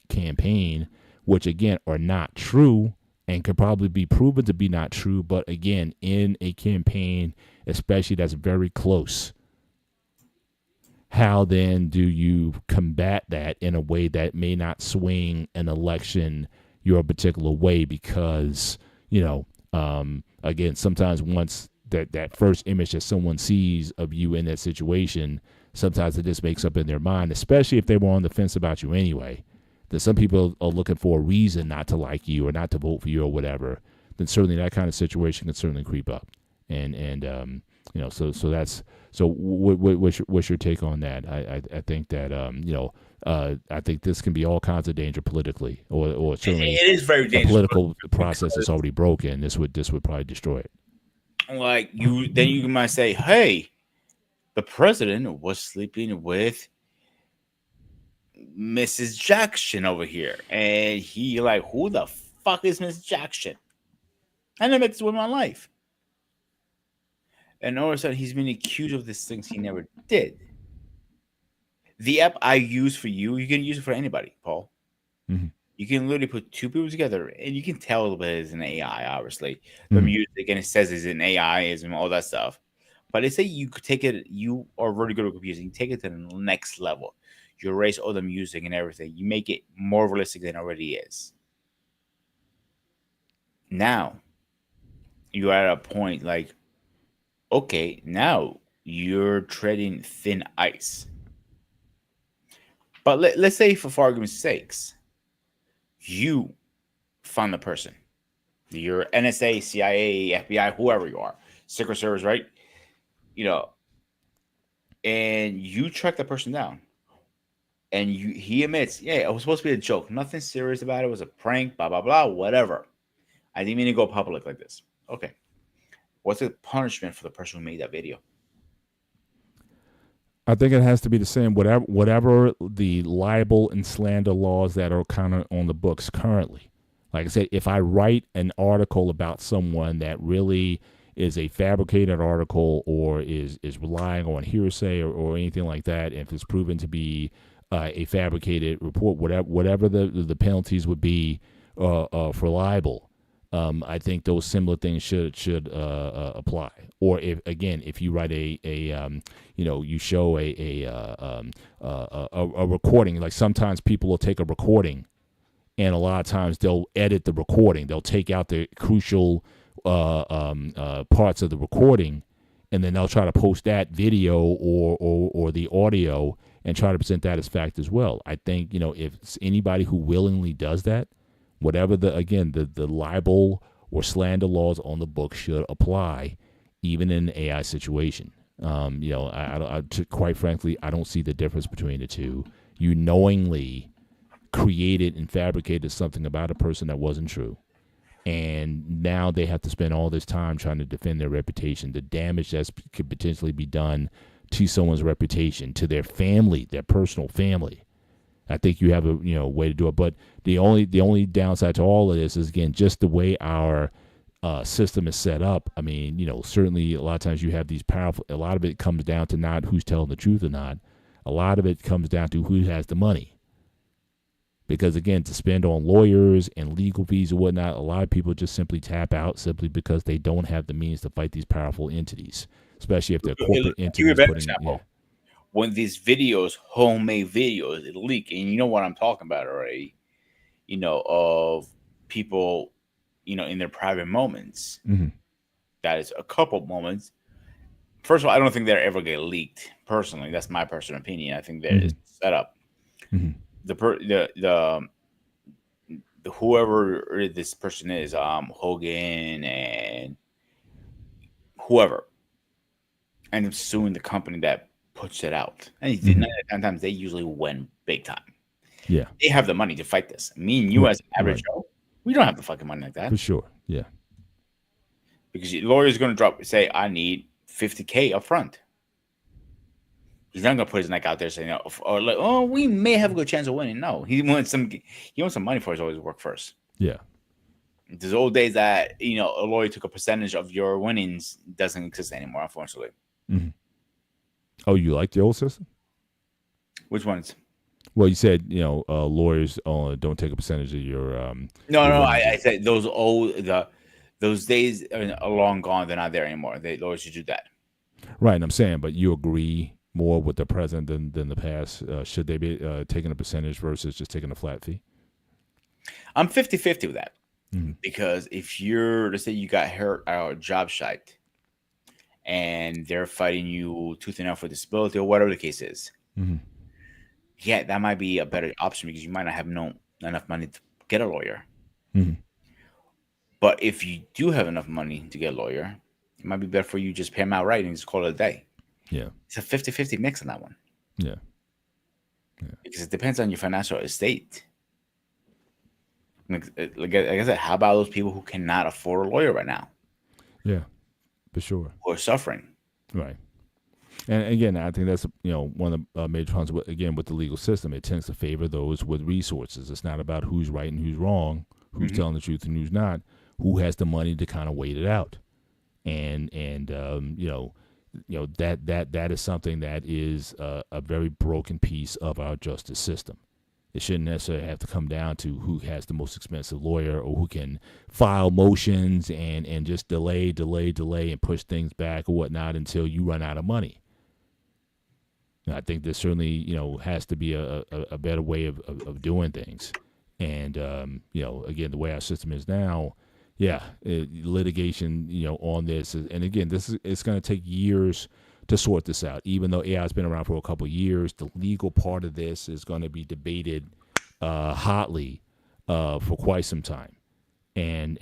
campaign, which again are not true and could probably be proven to be not true, but again, in a campaign, especially that's very close, how then do you combat that in a way that may not swing an election your particular way? Because, again, sometimes once that first image that someone sees of you in that situation, sometimes it just makes up in their mind, especially if they were on the fence about you anyway, that some people are looking for a reason not to like you or not to vote for you or whatever, then certainly that kind of situation can certainly creep up. And so that's, so what's your take on that? I think that, I think this can be all kinds of danger politically, or certainly it is very dangerous. The political process is already broken. This would probably destroy it. Like then you might say, hey, the president was sleeping with Mrs. Jackson over here. And he like, who the fuck is Mrs. Jackson? I never met this woman in my life. And all of a sudden, he's been accused of these things he never did. The app I use for you can use it for anybody, Paul. Mm-hmm. You can literally put two people together, and you can tell that it's an AI, obviously. The music, and it says it's an AI, and all that stuff. But they say you could take it, you are really good at computers, you take it to the next level. You erase all the music and everything. You make it more realistic than it already is. Now, you're at a point like, okay, now you're treading thin ice. But let's say, for argument's sakes, you found the person. You're NSA, CIA, FBI, whoever you are, Secret Service, right? and you track the person down, and he admits, yeah, it was supposed to be a joke, nothing serious about it. It was a prank, blah blah blah, whatever. I didn't mean to go public like this. Okay, what's the punishment for the person who made that video? I think it has to be the same. Whatever the libel and slander laws that are kind of on the books currently. Like I said, if I write an article about someone that really is a fabricated article or is relying on hearsay or anything like that, if it's proven to be a fabricated report, whatever the penalties would be for libel, I think those similar things should apply. Or if you write you show a recording, like sometimes people will take a recording, and a lot of times they'll edit the recording. They'll take out the crucial parts of the recording, and then they'll try to post that video or the audio and try to present that as fact as well. I think if it's anybody who willingly does that, whatever the libel or slander laws on the book should apply, even in an AI situation. Quite frankly, I don't see the difference between the two. You knowingly created and fabricated something about a person that wasn't true, and now they have to spend all this time trying to defend their reputation. The damage that could potentially be done to someone's reputation, to their family, their personal family. I think you have a way to do it, but the only downside to all of this is, again, just the way our system is set up. I mean, certainly a lot of times you have these powerful. A lot of it comes down to not who's telling the truth or not. A lot of it comes down to who has the money. Because again, to spend on lawyers and legal fees and whatnot, a lot of people just simply tap out simply because they don't have the means to fight these powerful entities, especially if they're corporate entities. When these videos, homemade videos, leak, and you know what I'm talking about already, of people, in their private moments. Mm-hmm. That is a couple moments. First of all, I don't think they're ever get leaked. Personally, that's my personal opinion. I think that is set up. Mm-hmm. The whoever this person is, Hogan and whoever, and I'm suing the company that puts it out. And sometimes they usually win big time. Yeah, they have the money to fight this. Me and you, as an average Joe, we don't have the fucking money like that. For sure. Yeah, because the lawyer's going to say, I need $50K up front. He's not going to put his neck out there saying, we may have a good chance of winning. No, he wants some money for his always work first. Yeah. There's old days that, a lawyer took a percentage of your winnings doesn't exist anymore, unfortunately. Mm-hmm. Oh, you like the old system? Which ones? Well, you said, lawyers don't take a percentage of your. No, I said those days are long gone. They're not there anymore. Lawyers should do that. Right. And I'm saying, but you agree more with the present than the past. Should they be taking a percentage versus just taking a flat fee? I'm 50-50 with that. Mm-hmm. Because if let's say you got hurt or job site and they're fighting you tooth and nail for disability or whatever the case is, yeah, that might be a better option because you might not have enough money to get a lawyer. Mm-hmm. But if you do have enough money to get a lawyer, it might be better for you just pay them outright and just call it a day. Yeah. It's a 50-50 mix on that one. Yeah. Because it depends on your financial estate. Like I said, how about those people who cannot afford a lawyer right now? Yeah, for sure. Who are suffering. Right. And again, I think that's one of the major problems with the legal system. It tends to favor those with resources. It's not about who's right and who's wrong, who's telling the truth and who's not, who has the money to kind of wait it out. And that is something that is a very broken piece of our justice system. It shouldn't necessarily have to come down to who has the most expensive lawyer or who can file motions and just delay and push things back or whatnot until you run out of money. And I think there certainly, has to be a better way of doing things. And, again, the way our system is now, litigation, on this. And again, it's going to take years to sort this out. Even though AI has been around for a couple of years, the legal part of this is going to be debated hotly for quite some time. And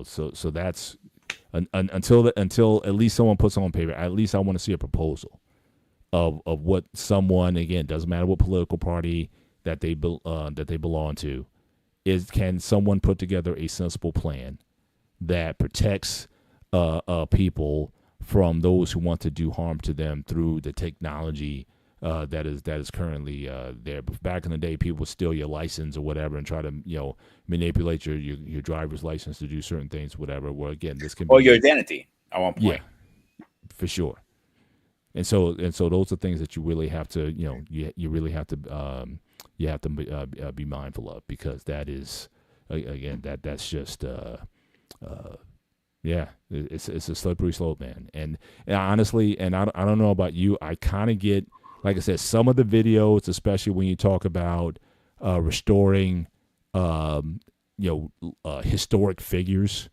so that's until at least someone puts on paper. At least I want to see a proposal. of what someone, again, doesn't matter what political party that they belong to, is can someone put together a sensible plan that protects people from those who want to do harm to them through the technology that is currently there. But back in the day, people would steal your license or whatever and try to manipulate your driver's license to do certain things, whatever. Well, again, this can Or be your identity at one point. yeah, for sure. And so those are things that you really have to you really have to be mindful of, because that is again that's just yeah, it's a slippery slope, man. And honestly, and I don't know about you, I kind of get, like I said, some of the videos, especially when you talk about restoring historic figures.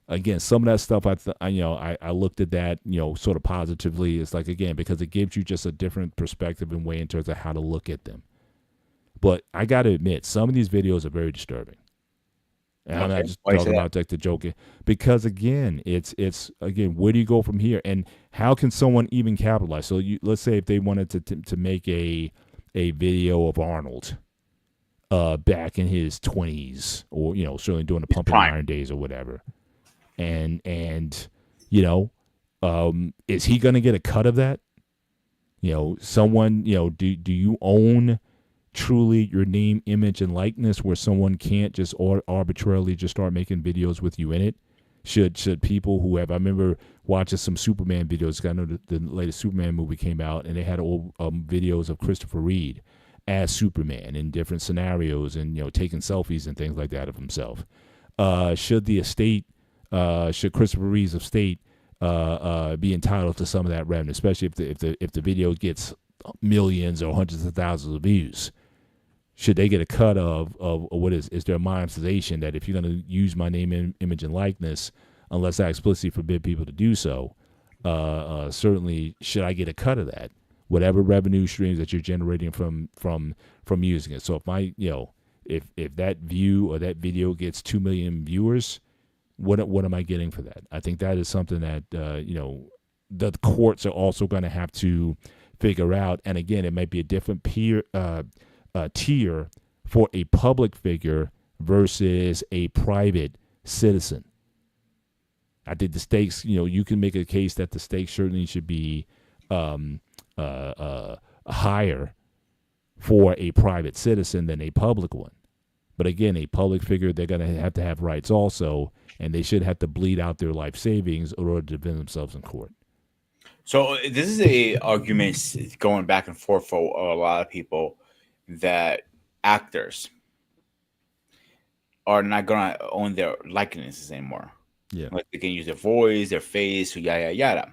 Again, some of that stuff I looked at that sort of positively. It's like, again, because it gives you just a different perspective and way in terms of how to look at them. But I got to admit, some of these videos are very disturbing. And I'm not just talking about like the joking, because again, it's again, where do you go from here, and how can someone even capitalize? So let's say if they wanted to make a video of Arnold back in his 20s, or certainly during the pumping iron days or whatever. And is he going to get a cut of that? Someone, do you own truly your name, image, and likeness, where someone can't just arbitrarily just start making videos with you in it? Should people who have, I remember watching some Superman videos. I know the latest Superman movie came out, and they had old videos of Christopher Reeve as Superman in different scenarios, and taking selfies and things like that of himself. Should the estate should Christopher Reeve's estate be entitled to some of that revenue, especially if the video gets millions or hundreds of thousands of views? Should they get a cut of what is there a monetization that if you're going to use my name, image, and likeness, unless I explicitly forbid people to do so, certainly should I get a cut of that? Whatever revenue streams that you're generating from using it. So if my if that view or that video gets 2 million viewers, what am I getting for that? I think that is something that the courts are also going to have to figure out. And again, it might be a different tier for a public figure versus a private citizen. I think the stakes, you can make a case that the stakes certainly should be higher for a private citizen than a public one. But again, a public figure, they're going to have rights also, and they should have to bleed out their life savings in order to defend themselves in court. So this is a argument going back and forth for a lot of people, that actors are not going to own their likenesses anymore. Yeah. Like they can use their voice, their face, yada, yada.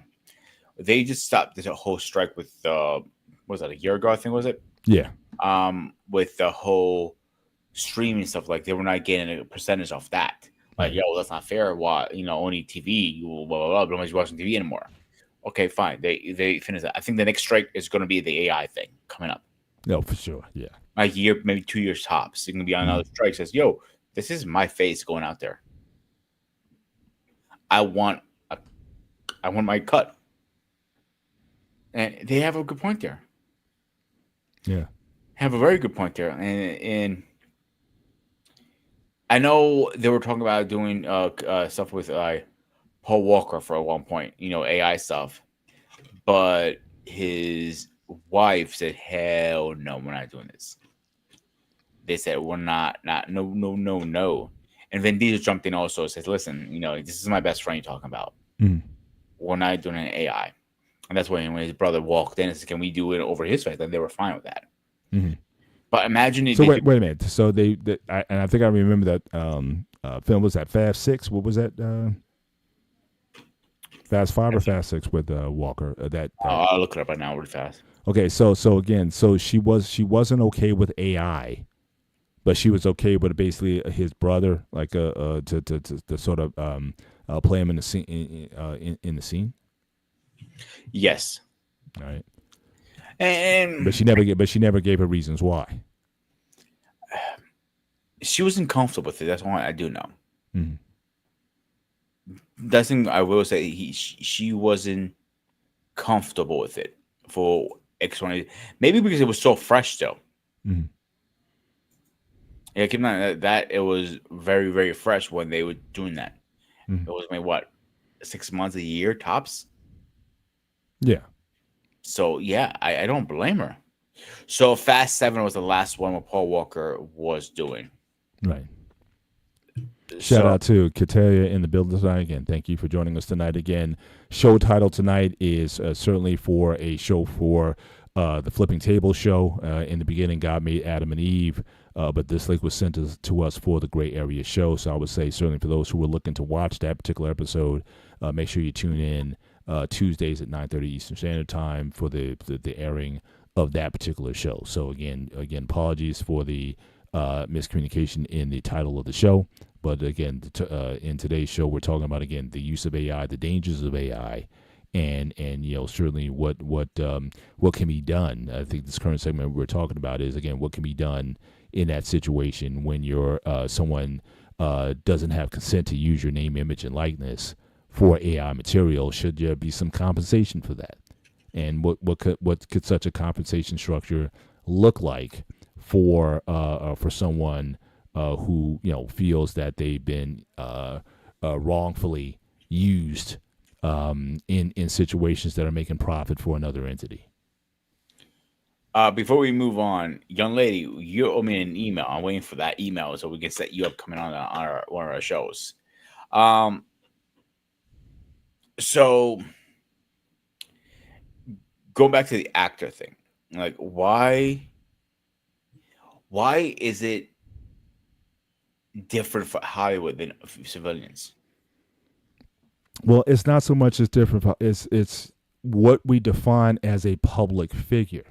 They just stopped this whole strike with, what was that, a year ago, I think, was it? Yeah. With the whole streaming stuff. Like they were not getting a percentage off that. Like, yo, that's not fair. Why, only TV, blah, blah, blah, but nobody's watching TV anymore. Okay, fine. They finished that. I think the next strike is going to be the AI thing coming up. No, for sure. Yeah. A year, maybe 2 years tops. It's going to be on another strike. Says, yo, this is my face going out there. I want my cut. And they have a good point there. Yeah. Have a very good point there. And I know they were talking about doing stuff with Paul Walker for one point, AI stuff. But his wife said, hell no, we're not doing this. They said, we're not, no. And Vin Diesel jumped in also and says, listen, this is my best friend you're talking about. Mm. We're not doing an AI. And that's when his brother walked in and said, can we do it over his face? And they were fine with that. Mm-hmm. But imagine it. So wait a minute. So I think I remember that film. Was that Fast 6? What was that? Fast 5 or Fast 6 with Walker? I'll look it up right now really fast. Okay, so again, she wasn't okay with AI, but she was okay with basically his brother, like to sort of play him in the scene in the scene. Yes. All right. And but she never gave her reasons why. She wasn't comfortable with it. That's why I do know. Mm-hmm. That's thing I will say. She wasn't comfortable with it for X20. Maybe because it was so fresh though. Mhm. Yeah, keep in mind that it was very, very fresh when they were doing that. Mhm. It was maybe what 6 months, a year tops. Yeah. So yeah, I don't blame her. So Fast 7 was the last one what Paul Walker was doing. Right. Shout So out to Kateria in the building tonight again. Thank you for joining us tonight again. Show title tonight is certainly for a show for the Flipping Table show. In the beginning, God made Adam and Eve, but this link was sent to us for the Gray Area show. So I would say certainly for those who were looking to watch that particular episode, make sure you tune in Tuesdays at 9:30 Eastern Standard Time for the airing of that particular show. So again, apologies for the miscommunication in the title of the show. But again, in today's show, we're talking about again the use of AI, the dangers of AI, and certainly what can be done. I think this current segment we're talking about is again what can be done in that situation when you're someone doesn't have consent to use your name, image, and likeness for AI material. Should there be some compensation for that? And what could such a compensation structure look like for someone who feels that they've been wrongfully used in situations that are making profit for another entity? before we move on, young lady, you owe me an email. I'm waiting for that email so we can set you up coming on one of our shows. So going back to the actor thing, like why is it different for Hollywood than civilians? Well, it's not so much as different. It's what we define as a public figure.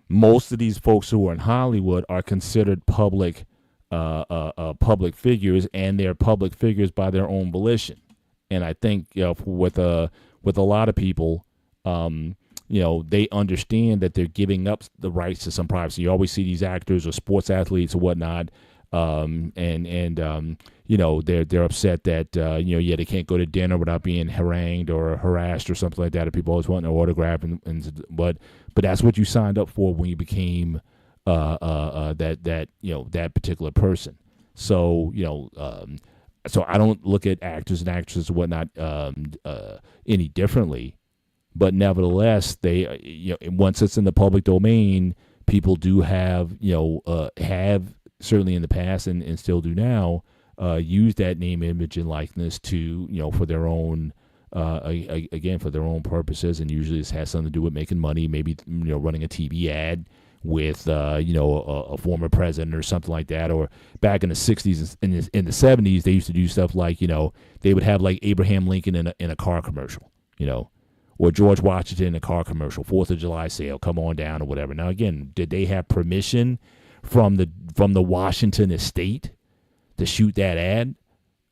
Most of these folks who are in Hollywood are considered public figures, and they're public figures by their own volition. And I think with a lot of people, they understand that they're giving up the rights to some privacy. You always see these actors or sports athletes or whatnot, and they're upset that they can't go to dinner without being harangued or harassed or something like that. Or people always want an autograph, but that's what you signed up for when you became that particular person. So so I don't look at actors and actresses and whatnot any differently. But nevertheless, they once it's in the public domain, people do have certainly in the past and still do now use that name, image, and likeness to for their own again for their own purposes, and usually this has something to do with making money, maybe running a TV ad with a former president or something like that. Or back in the 60s and in the 70s, they used to do stuff like they would have like Abraham Lincoln in a car commercial, or George Washington in a car commercial, 4th of July sale, come on down or whatever. Now, again, did they have permission from the Washington estate to shoot that ad?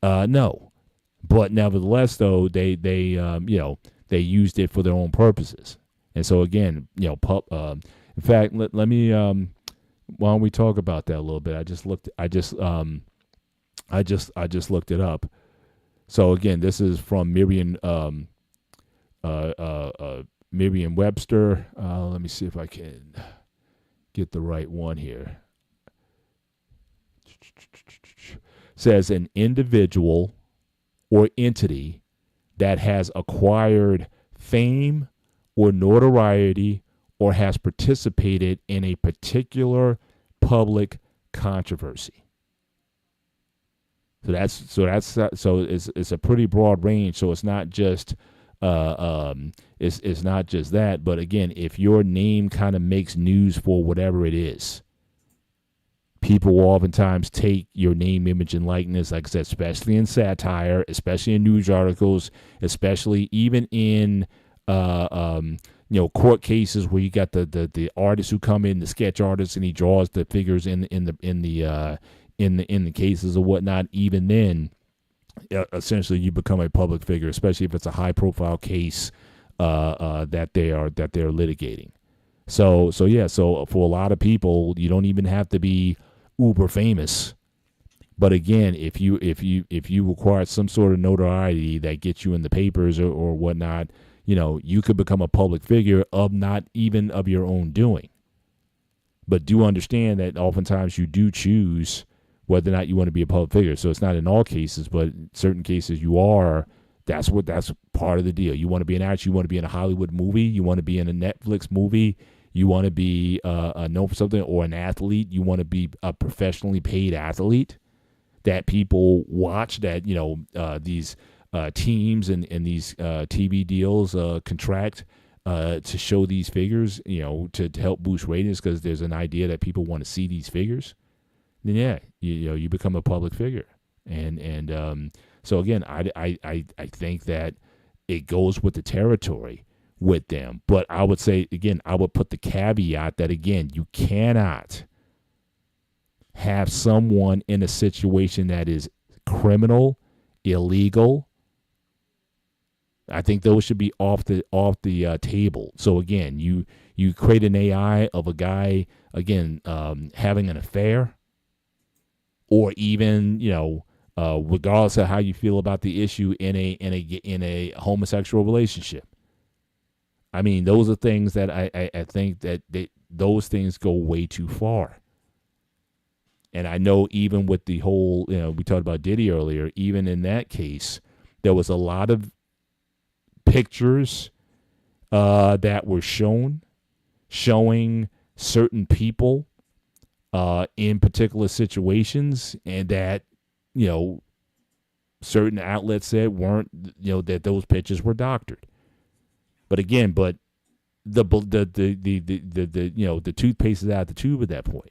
No. But nevertheless, though, they used it for their own purposes. And so, again, in fact, let me why don't we talk about that a little bit? I just looked it up. So, again, this is from Merriam-Webster. Let me see if I can get the right one here. Says an individual or entity that has acquired fame or notoriety or has participated in a particular public controversy. So it's a pretty broad range. So it's not just it's not just that, but again, if your name kind of makes news for whatever it is, people will oftentimes take your name, image, and likeness, like I said, especially in satire, especially in news articles, especially even in court cases where you got the artists who come in, the sketch artists, and he draws the figures in the cases or whatnot. Even then, essentially, you become a public figure, especially if it's a high profile case that they're litigating. So for a lot of people, you don't even have to be uber famous. But again, if you require some sort of notoriety that gets you in the papers or whatnot, you could become a public figure of not even of your own doing. But do understand that oftentimes you do choose whether or not you want to be a public figure. So it's not in all cases, but in certain cases you are. That's part of the deal. You want to be an actor. You want to be in a Hollywood movie. You want to be in a Netflix movie. You want to be known for something, or an athlete. You want to be a professionally paid athlete that people watch. That these teams and these TV deals contract to show these figures, to help boost ratings because there's an idea that people want to see these figures. Then yeah, you become a public figure, and so again, I think that it goes with the territory with them. But I would say again, I would put the caveat that again, you cannot have someone in a situation that is criminal, illegal. I think those should be off the table. So again, you create an AI of a guy again having an affair, or even regardless of how you feel about the issue in a homosexual relationship. I mean, those are things that I think that those things go way too far. And I know even with the whole, we talked about Diddy earlier, even in that case, there was a lot of pictures that were showing certain people in particular situations, and that certain outlets said weren't that those pictures were doctored. But again, the toothpaste is out of the tube at that point.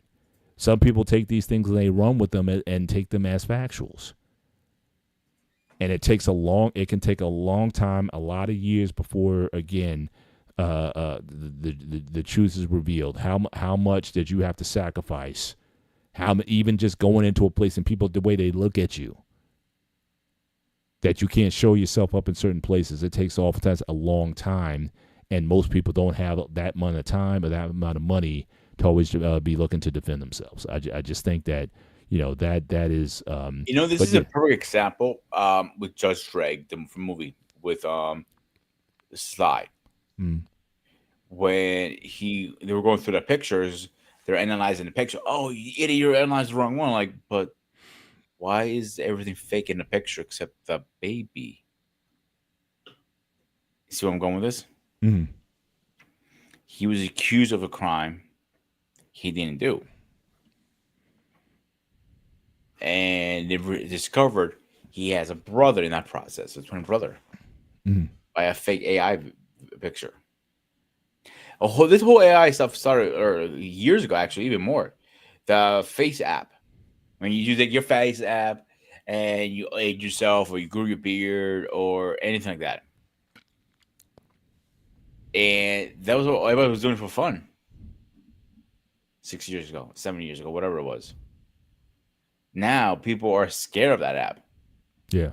Some people take these things and they run with them and take them as factuals. And it can take a long time, a lot of years before again the truth is revealed. How much did you have to sacrifice? Even just going into a place and people, the way they look at you, that you can't show yourself up in certain places. It takes oftentimes a long time, and most people don't have that amount of time or that amount of money to always be looking to defend themselves. I just think that that is. This is a perfect example with Judge Dredd, the movie with Sly. Mm. When they were going through the pictures, they're analyzing the picture. Oh, you idiot, you analyzed the wrong one. But why is everything fake in the picture except the baby? See where I'm going with this? Mm. He was accused of a crime he didn't do. And they discovered he has a brother in that process, a twin brother, by a fake AI picture. This whole AI stuff started years ago, actually, even more. The Face app. When you take your Face app and you age yourself, or you grew your beard, or anything like that. And that was what everybody was doing for fun. 6 years ago, 7 years ago, whatever it was. Now people are scared of that app. Yeah.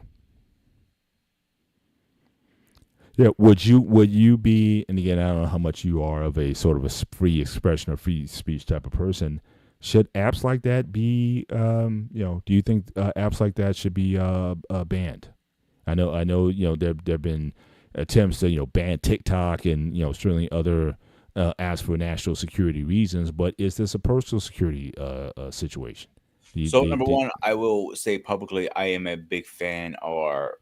Yeah. Would you be? And again, I don't know how much you are of a sort of a free expression or free speech type of person. Should apps like that be? Do you think apps like that should be banned? I know. There've been attempts to ban TikTok and certainly other apps for national security reasons. But is this a personal security situation? Number one, I will say publicly, I am a big fan of our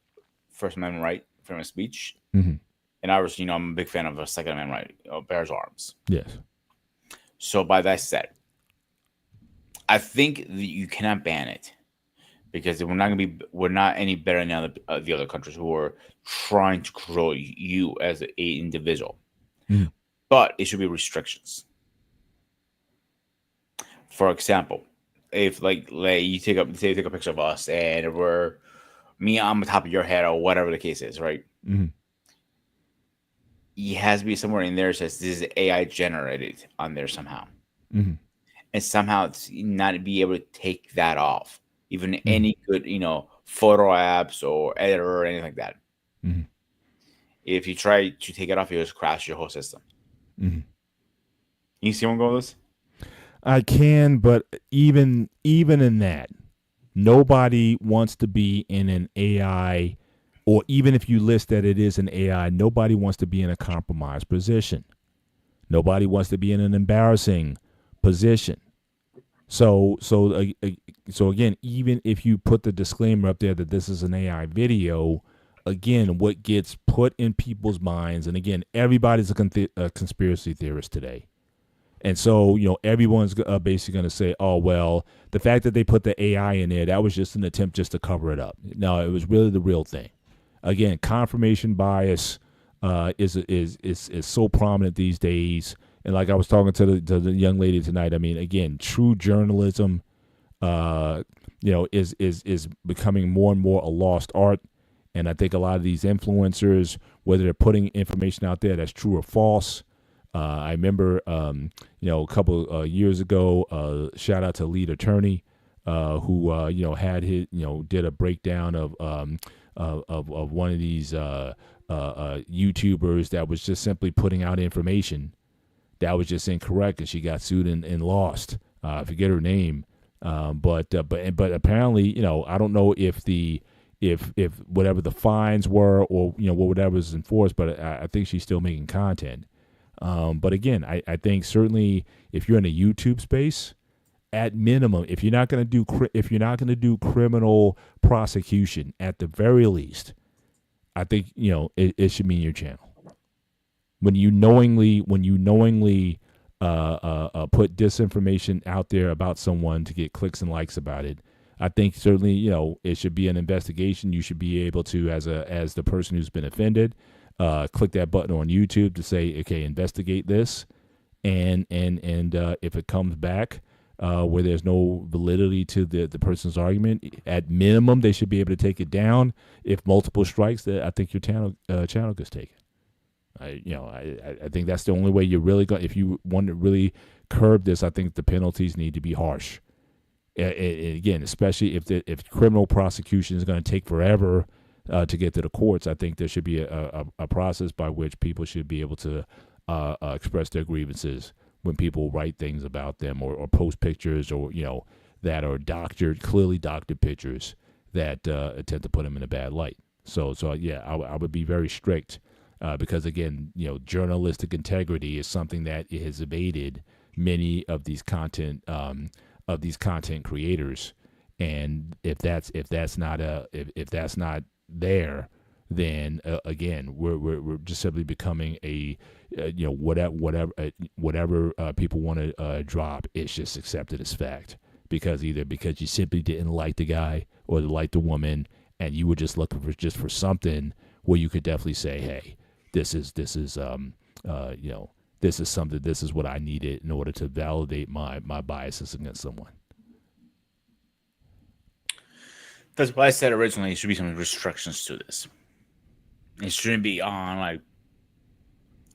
First Amendment right, freedom of speech. Mm-hmm. And obviously, I'm a big fan of the Second Amendment right, bears arms. Yes. So by that said, I think that you cannot ban it, because we're not any better than the other countries who are trying to control you as an individual. Mm-hmm. But it should be restrictions. For example, if you take a picture of us and I'm on top of your head or whatever the case is, right? Mm-hmm. It has to be somewhere in there that says this is AI generated on there somehow. Mm-hmm. And somehow it's not be able to take that off. Even any good, photo apps or editor or anything like that. Mm-hmm. If you try to take it off, you just crash your whole system. Mm-hmm. You see where I'm going with this? I can, but even in that, nobody wants to be in an AI or even if you list that it is an AI, nobody wants to be in a compromised position. Nobody wants to be in an embarrassing position. So again, even if you put the disclaimer up there that this is an AI video, again, what gets put in people's minds, and again, everybody's a conspiracy theorist today. And so, everyone's basically going to say, oh, well, the fact that they put the AI in there, that was just an attempt just to cover it up. No, it was really the real thing. Again, confirmation bias is so prominent these days. And like I was talking to the young lady tonight, I mean, again, true journalism, is becoming more and more a lost art. And I think a lot of these influencers, whether they're putting information out there that's true or false, I remember, a couple years ago, shout out to lead attorney, who had his, did a breakdown of one of these YouTubers that was just simply putting out information that was just incorrect, and she got sued and lost. I forget her name, but apparently, I don't know if whatever the fines were or whatever was enforced, but I think she's still making content. But again, I think certainly if you're in a YouTube space, at minimum, if you're not going to do criminal prosecution, at the very least, I think it should be in your channel. When you knowingly put disinformation out there about someone to get clicks and likes about it, I think certainly it should be an investigation. You should be able to, as the person who's been offended, click that button on YouTube to say, okay, investigate this, and if it comes back where there's no validity to the person's argument, at minimum they should be able to take it down. If multiple strikes, I think your channel gets taken. I think that's the only way you're really going. If you want to really curb this, I think the penalties need to be harsh. Again, especially if criminal prosecution is going to take forever to get to the courts, I think there should be a process by which people should be able to express their grievances when people write things about them or post pictures or that are clearly doctored pictures that attempt to put them in a bad light. So yeah, I would be very strict. Because again, journalistic integrity is something that has evaded many of these content creators, and if that's not there, then again we're just simply becoming a whatever people want to drop, it's just accepted as fact because you simply didn't like the guy or like the woman, and you were just looking for something where you could definitely say, hey. This is something. This is what I needed in order to validate my biases against someone. That's why I said originally there should be some restrictions to this. It shouldn't be on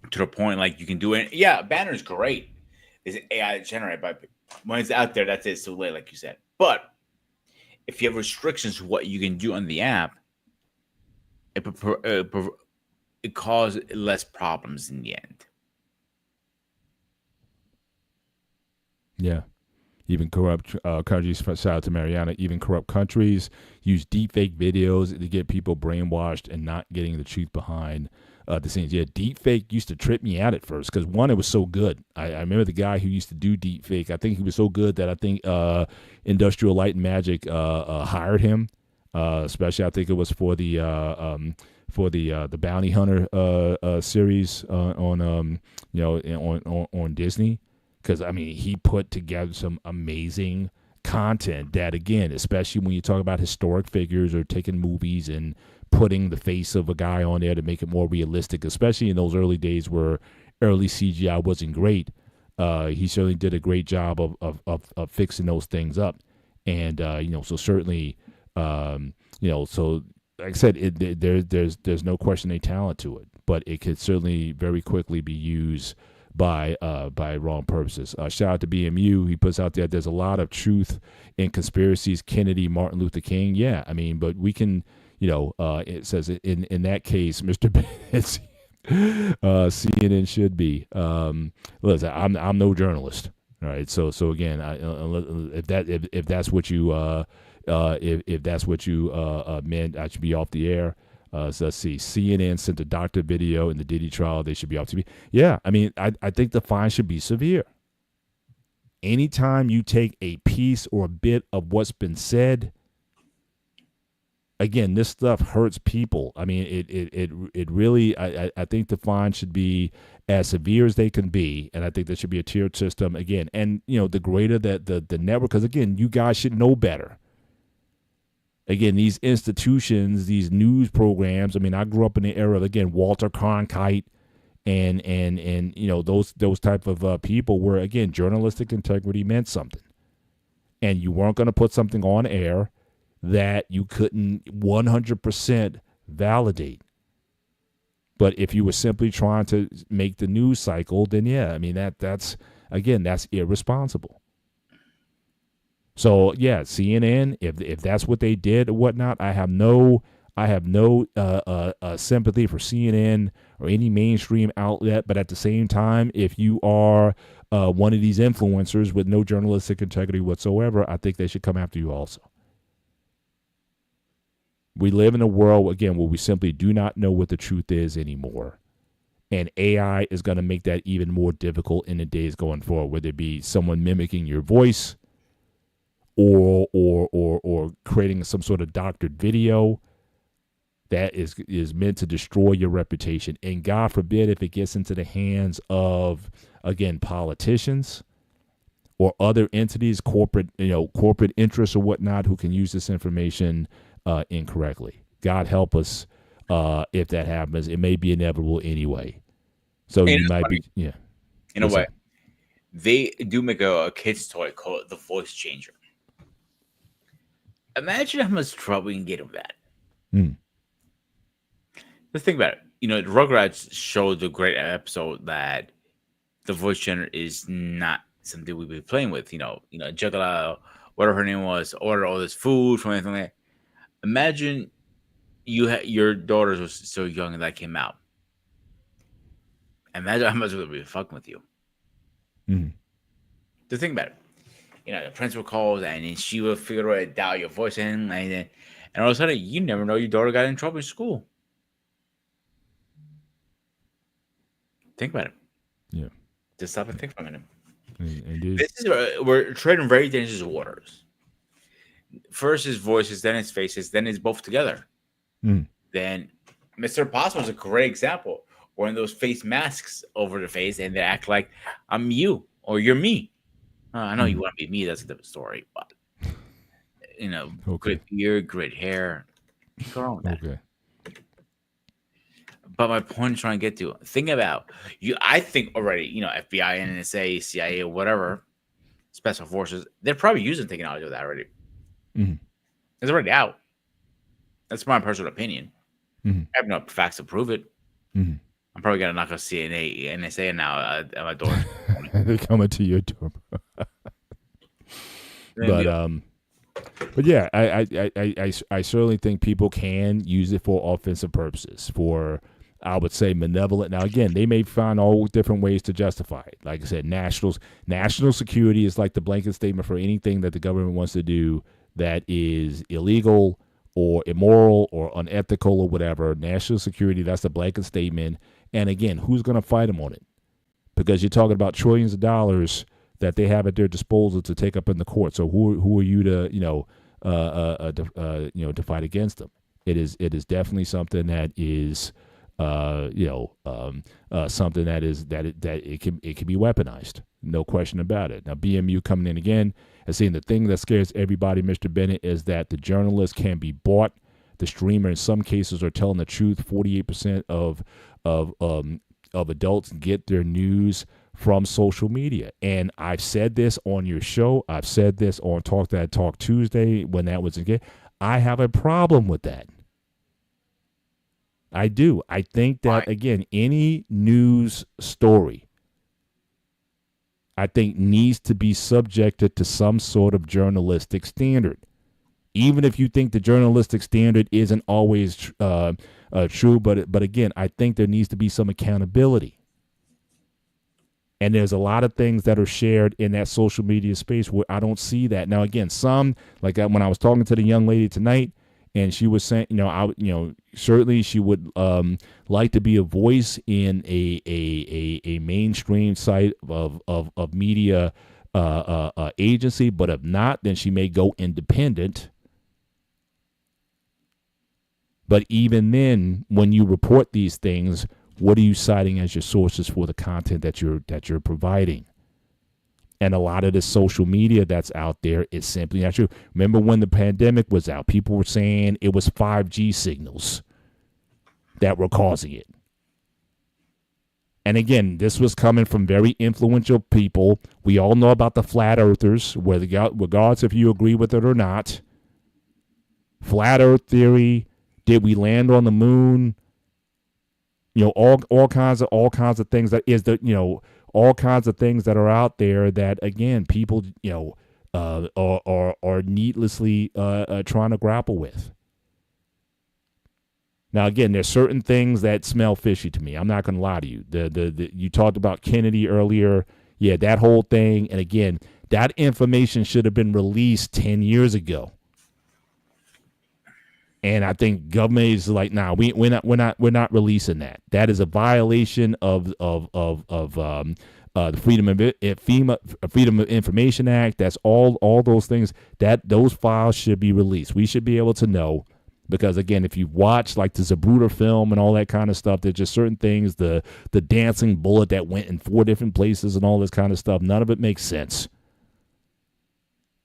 to the point you can do it. Yeah, banner is great. It's AI generated, but when it's out there, that's it. It's too late, like you said. But if you have restrictions to what you can do on the app, it causes less problems in the end. Yeah. Even corrupt countries, shout out to Mariana, even corrupt countries use deepfake videos to get people brainwashed and not getting the truth behind the scenes. Yeah, deepfake used to trip me out at first because, one, it was so good. I remember the guy who used to do deepfake. I think he was so good that I think Industrial Light and Magic hired him, especially I think it was for the Bounty Hunter series on Disney, because I mean he put together some amazing content that, again, especially when you talk about historic figures or taking movies and putting the face of a guy on there to make it more realistic, especially in those early days where early CGI wasn't great. He certainly did a great job of fixing those things up, and so certainly so. Like I said, there's no question a talent to it, but it could certainly very quickly be used by wrong purposes. Shout out to BMU. He puts out there's a lot of truth in conspiracies. Kennedy, Martin Luther King. Yeah, I mean, but we can, it says in that case, Mr. Benz, CNN should be. Listen, I'm no journalist. All right, so again, if that's what you. If that's what you meant, I should be off the air. So let's see. CNN sent a doctor video in the Diddy trial. They should be off TV. Yeah, I mean, I think the fine should be severe. Anytime you take a piece or a bit of what's been said, again, this stuff hurts people. I mean, it really. I think the fine should be as severe as they can be, and I think there should be a tiered system again. And the greater that the network, because again, you guys should know better. Again, these institutions, these news programs. I mean, I grew up in the era of, again, Walter Cronkite and those type of people where, again, journalistic integrity meant something, and you weren't going to put something on air that you couldn't 100% validate. But if you were simply trying to make the news cycle, then yeah, I mean that's irresponsible. So yeah, CNN, if that's what they did or whatnot, I have no sympathy for CNN or any mainstream outlet. But at the same time, if you are one of these influencers with no journalistic integrity whatsoever, I think they should come after you also. We live in a world, again, where we simply do not know what the truth is anymore. And AI is going to make that even more difficult in the days going forward, whether it be someone mimicking your voice or creating some sort of doctored video that is meant to destroy your reputation. And God forbid if it gets into the hands of, again, politicians or other entities, corporate interests or whatnot, who can use this information incorrectly. God help us if that happens. It may be inevitable anyway. So you might funny. be, yeah. In a way, they do make a kid's toy called the Voice Changer. Imagine how much trouble you can get with that. Let's think about it. The Rugrats showed the great episode that the voice changer is not something we'd be playing with. Juggalo, whatever her name was, order all this food from anything like that. Imagine your daughters was so young and that came out. Imagine how much it would be fucking with you. Just think about it. The principal calls and then she will figure out dial your voice in, and all of a sudden you never know your daughter got in trouble in school. Think about it. Yeah. Just stop and think for a minute. Indeed. We're treading very dangerous waters. First is voices, then it's faces, then it's both together. Then Mr. Impossible is a great example. Wearing those face masks over the face and they act like I'm you or you're me. I know you want to be me. That's a different story. But, Great beard, great hair. What's wrong with that? Okay. But my point is trying to get to, think about you. I think already, FBI, NSA, CIA, or whatever, special forces, they're probably using technology with that already. It's already out. That's my personal opinion. I have no facts to prove it. I'm probably gonna knock a CNA, NSA now at my door. They're coming to your door. But yeah, I certainly think people can use it for offensive purposes, for, I would say, malevolent. Now, again, they may find all different ways to justify it. Like I said, national security is like the blanket statement for anything that the government wants to do that is illegal or immoral or unethical or whatever. National security, that's the blanket statement. And again, who's going to fight them on it? Because you're talking about trillions of dollars that they have at their disposal to take up in the court. So who are you to to fight against them? It is definitely something that is something that it can be weaponized. No question about it. Now, BMU coming in again and saying the thing that scares everybody, Mr. Bennett, is that the journalist can be bought. The streamer in some cases are telling the truth. 48% of adults get their news from social media. And I've said this on your show. I've said this on Talk That Talk Tuesday when that was again. I have a problem with that. I do. I think that, again, any news story, I think, needs to be subjected to some sort of journalistic standard. Even if you think the journalistic standard isn't always true, but again, I think there needs to be some accountability. And there's a lot of things that are shared in that social media space where I don't see that. Now, again, some, like when I was talking to the young lady tonight, and she was saying, certainly she would like to be a voice in a mainstream site of media agency, but if not, then she may go independent. But even then, when you report these things, what are you citing as your sources for the content that you're providing? And a lot of the social media that's out there is simply not true. Remember when the pandemic was out, people were saying it was 5G signals that were causing it. And again, this was coming from very influential people. We all know about the flat earthers, regardless if you agree with it or not. Flat earth theory. Did we land on the moon? All kinds of things that is all kinds of things that are out there that, again, people are needlessly trying to grapple with. Now, again, there's certain things that smell fishy to me. I'm not going to lie to you. You talked about Kennedy earlier. Yeah, that whole thing. And again, that information should have been released 10 years ago. And I think government is like, nah, we're not releasing that. That is a violation of the Freedom of Information Act. That's all those things. Those files should be released. We should be able to know, because again, if you watch like the Zapruder film and all that kind of stuff, there's just certain things. The dancing bullet that went in 4 different places and all this kind of stuff. None of it makes sense.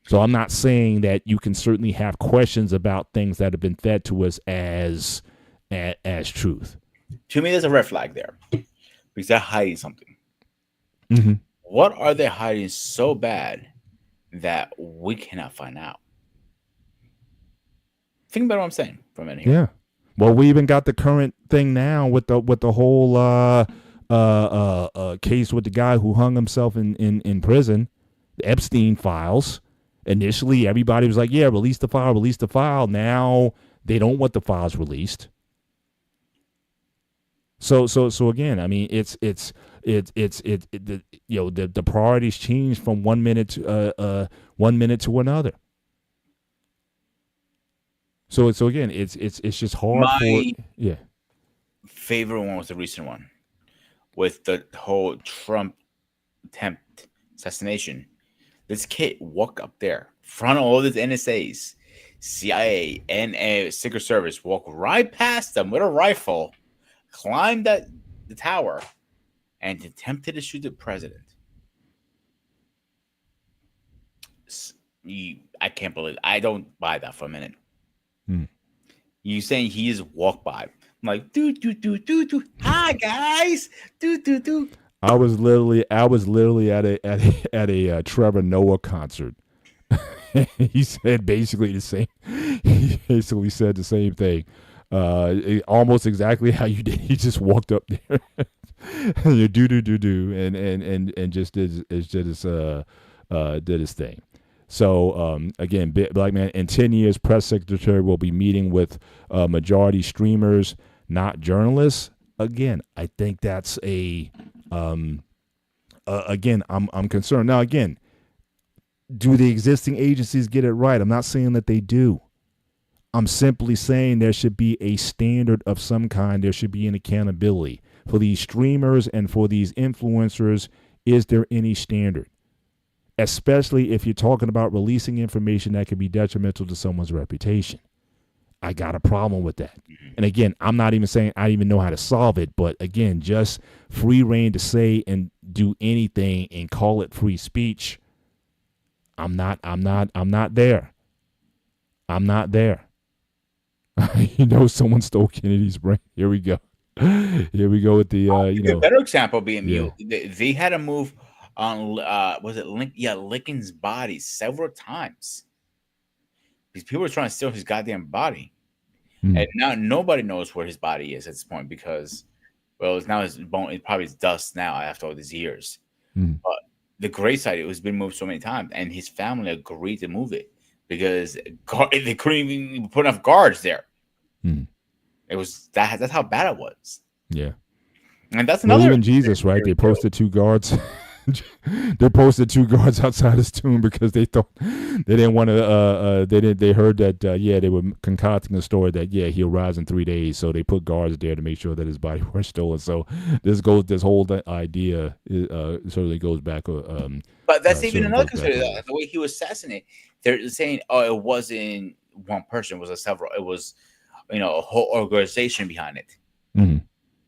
So I'm not saying that you can certainly have questions about things that have been fed to us as truth. To me, there's a red flag there because they're hiding something. Mm-hmm. What are they hiding so bad that we cannot find out? Think about what I'm saying for a minute here. Yeah. Well, we even got the current thing now with the whole case with the guy who hung himself in prison, the Epstein files. Initially, everybody was like, yeah, release the file. Now they don't want the files released. So again, I mean, the priorities change from 1 minute to 1 minute to another. So again, it's just hard favorite one was the recent one with the whole Trump attempt assassination. This kid walked up there, front of all these NSAs, CIA, and Secret Service, walked right past them with a rifle, climbed the tower, and attempted to shoot the president. I can't believe it. I don't buy that for a minute. You saying he just walked by? I'm like, do. Hi guys, do. I was literally at a Trevor Noah concert. He said basically the same. He basically said the same thing, almost exactly how you did. He just walked up there, do, and just did his thing. So again, Black Man, in 10 years, press secretary will be meeting with majority streamers, not journalists. Again, I think that's again, I'm concerned. Now, again, do the existing agencies get it right? I'm not saying that they do. I'm simply saying there should be a standard of some kind. There should be an accountability for these streamers and for these influencers. Is there any standard? Especially if you're talking about releasing information that could be detrimental to someone's reputation. I got a problem with that. And again, I'm not even saying I even know how to solve it, but again, just free reign to say and do anything and call it free speech. I'm not there. I'm not there. Someone stole Kennedy's brain. Here we go. Here we go with the A better example being they had to move on was it Lincoln's body several times because people were trying to steal his goddamn body. And now nobody knows where his body is at this point because, well, it's now his bone. It probably is dust now after all these years. But the gravesite, it was been moved so many times, and his family agreed to move it because they couldn't even put enough guards there. It was that's how bad it was. Yeah, and that's another. Even Jesus, right? They posted 2 guards. they posted 2 guards outside his tomb because they thought they didn't want to. They heard that they were concocting a story that he'll rise in 3 days, so they put guards there to make sure that his body was stolen. So this whole idea certainly goes back. But that's even another consideration. The way he was assassinated, they're saying, "Oh, it wasn't one person; it was it was, a whole organization behind it." Mm-hmm.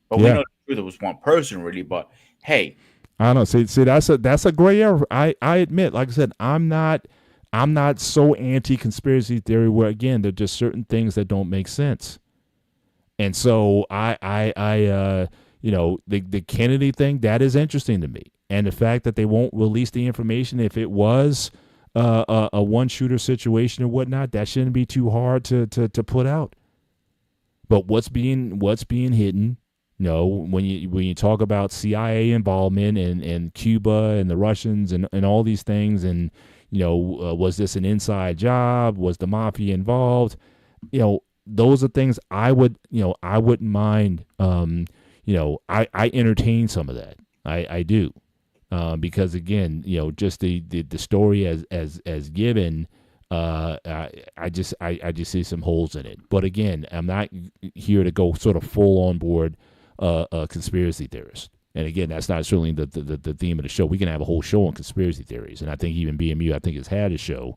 But we know the truth; it was one person, really. But hey, I don't know. See, that's a gray area. I admit, like I said, I'm not so anti-conspiracy theory. Where again, there are just certain things that don't make sense, and so the Kennedy thing, that is interesting to me. And the fact that they won't release the information if it was a one-shooter situation or whatnot, that shouldn't be too hard to put out. But what's being hidden, when you talk about CIA involvement and Cuba and the Russians and all these things, and was this an inside job? Was the mafia involved? Those are things I wouldn't mind. I entertain some of that. I do. Because again, just the story as given, I just see some holes in it. But again, I'm not here to go sort of full on board a conspiracy theorist. And again, that's not certainly the theme of the show. We can have a whole show on conspiracy theories, and I think even BMU has had a show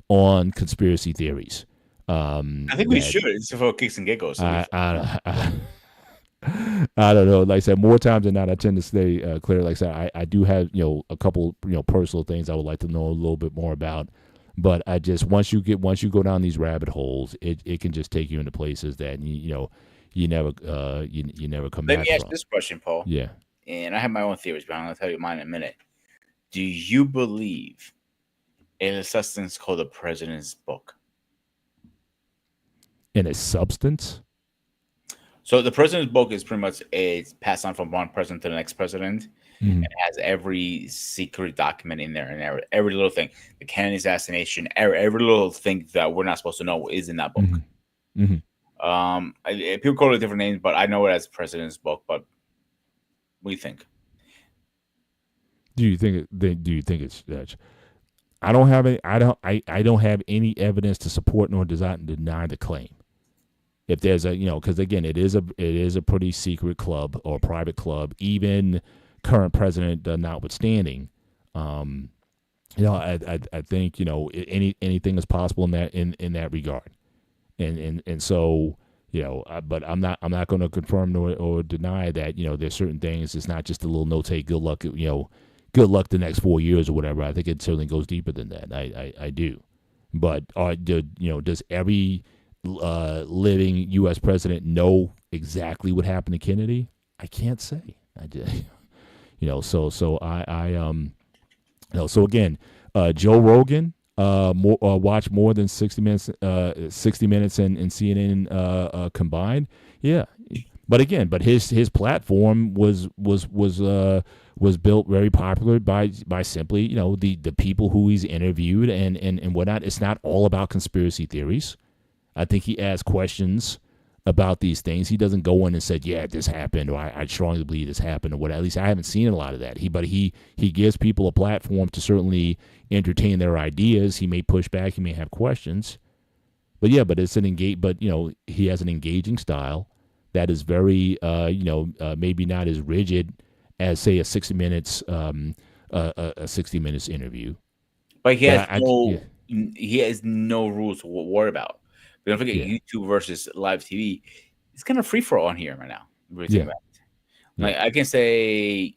on conspiracy theories. I think we should. It's for kicks and giggles. I don't know. Like I said, more times than not, I tend to stay clear. Like I said, I do have a couple personal things I would like to know a little bit more about. But I just once you go down these rabbit holes, it can just take you into places that you never come back. Let me ask this question, Paul. Yeah. And I have my own theories, but I'm gonna tell you mine in a minute. Do you believe in a substance called the President's Book? In a substance? So the President's Book is pretty much passed on from one president to the next president. Mm-hmm. And it has every secret document in there, and every little thing. The Kennedy assassination, every little thing that we're not supposed to know is in that book. Mm-hmm. Mm-hmm. People call it different names, but I know it as President's Book. But what do you think? Do you think it's that? I don't have any evidence to support nor deny the claim. If there's because again, it is a pretty secret club or private club, even current president notwithstanding. I think anything is possible in that regard, and so but I'm not going to confirm or deny that there's certain things. It's not just a little note, hey, good luck, good luck the next 4 years or whatever. I think it certainly goes deeper than that. I do, but does every living U.S. president know exactly what happened to Kennedy? I can't say. I did, So again, Joe Rogan watch more than 60 minutes, 60 minutes and CNN combined. Yeah, but his platform was built very popular by simply the people who he's interviewed and whatnot. It's not all about conspiracy theories. I think he asks questions about these things. He doesn't go in and say, yeah, this happened, or I strongly believe this happened, or what. At least I haven't seen a lot of that. He gives people a platform to certainly entertain their ideas. He may push back. He may have questions. But it's he has an engaging style that is very, maybe not as rigid as, say, a 60 Minutes interview. But he has no rules to worry about. But don't forget, YouTube versus live TV. It's kind of free for all on here right now. Like I can say,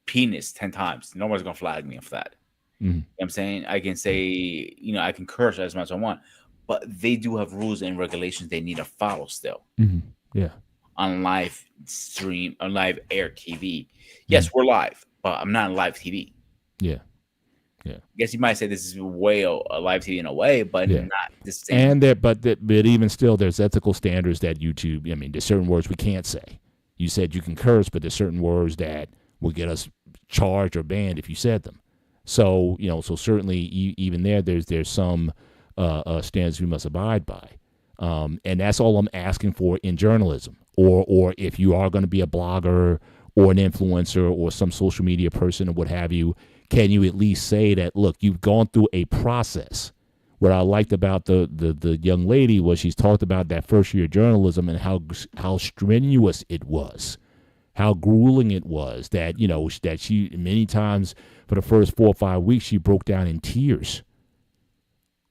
penis 10 times. Nobody's gonna flag me for that. Mm-hmm. You know what I'm saying? I can say, I can curse as much as I want, but they do have rules and regulations they need to follow still. Mm-hmm. Yeah. On live stream, on live air TV. Yes, we're live, but I'm not on live TV. Yeah. Yeah. I guess you might say this is way a live TV in a way, but not the same. And but even still, there's ethical standards that YouTube. I mean, there's certain words we can't say. You said you can curse, but there's certain words that will get us charged or banned if you said them. So so certainly even there's some standards we must abide by, and that's all I'm asking for in journalism. Or if you are going to be a blogger or an influencer or some social media person or what have you, can you at least say that, look, you've gone through a process? What I liked about the young lady was she's talked about that first year of journalism and how strenuous it was, how grueling it was, that, you know, that she many times for the first 4 or 5 weeks, she broke down in tears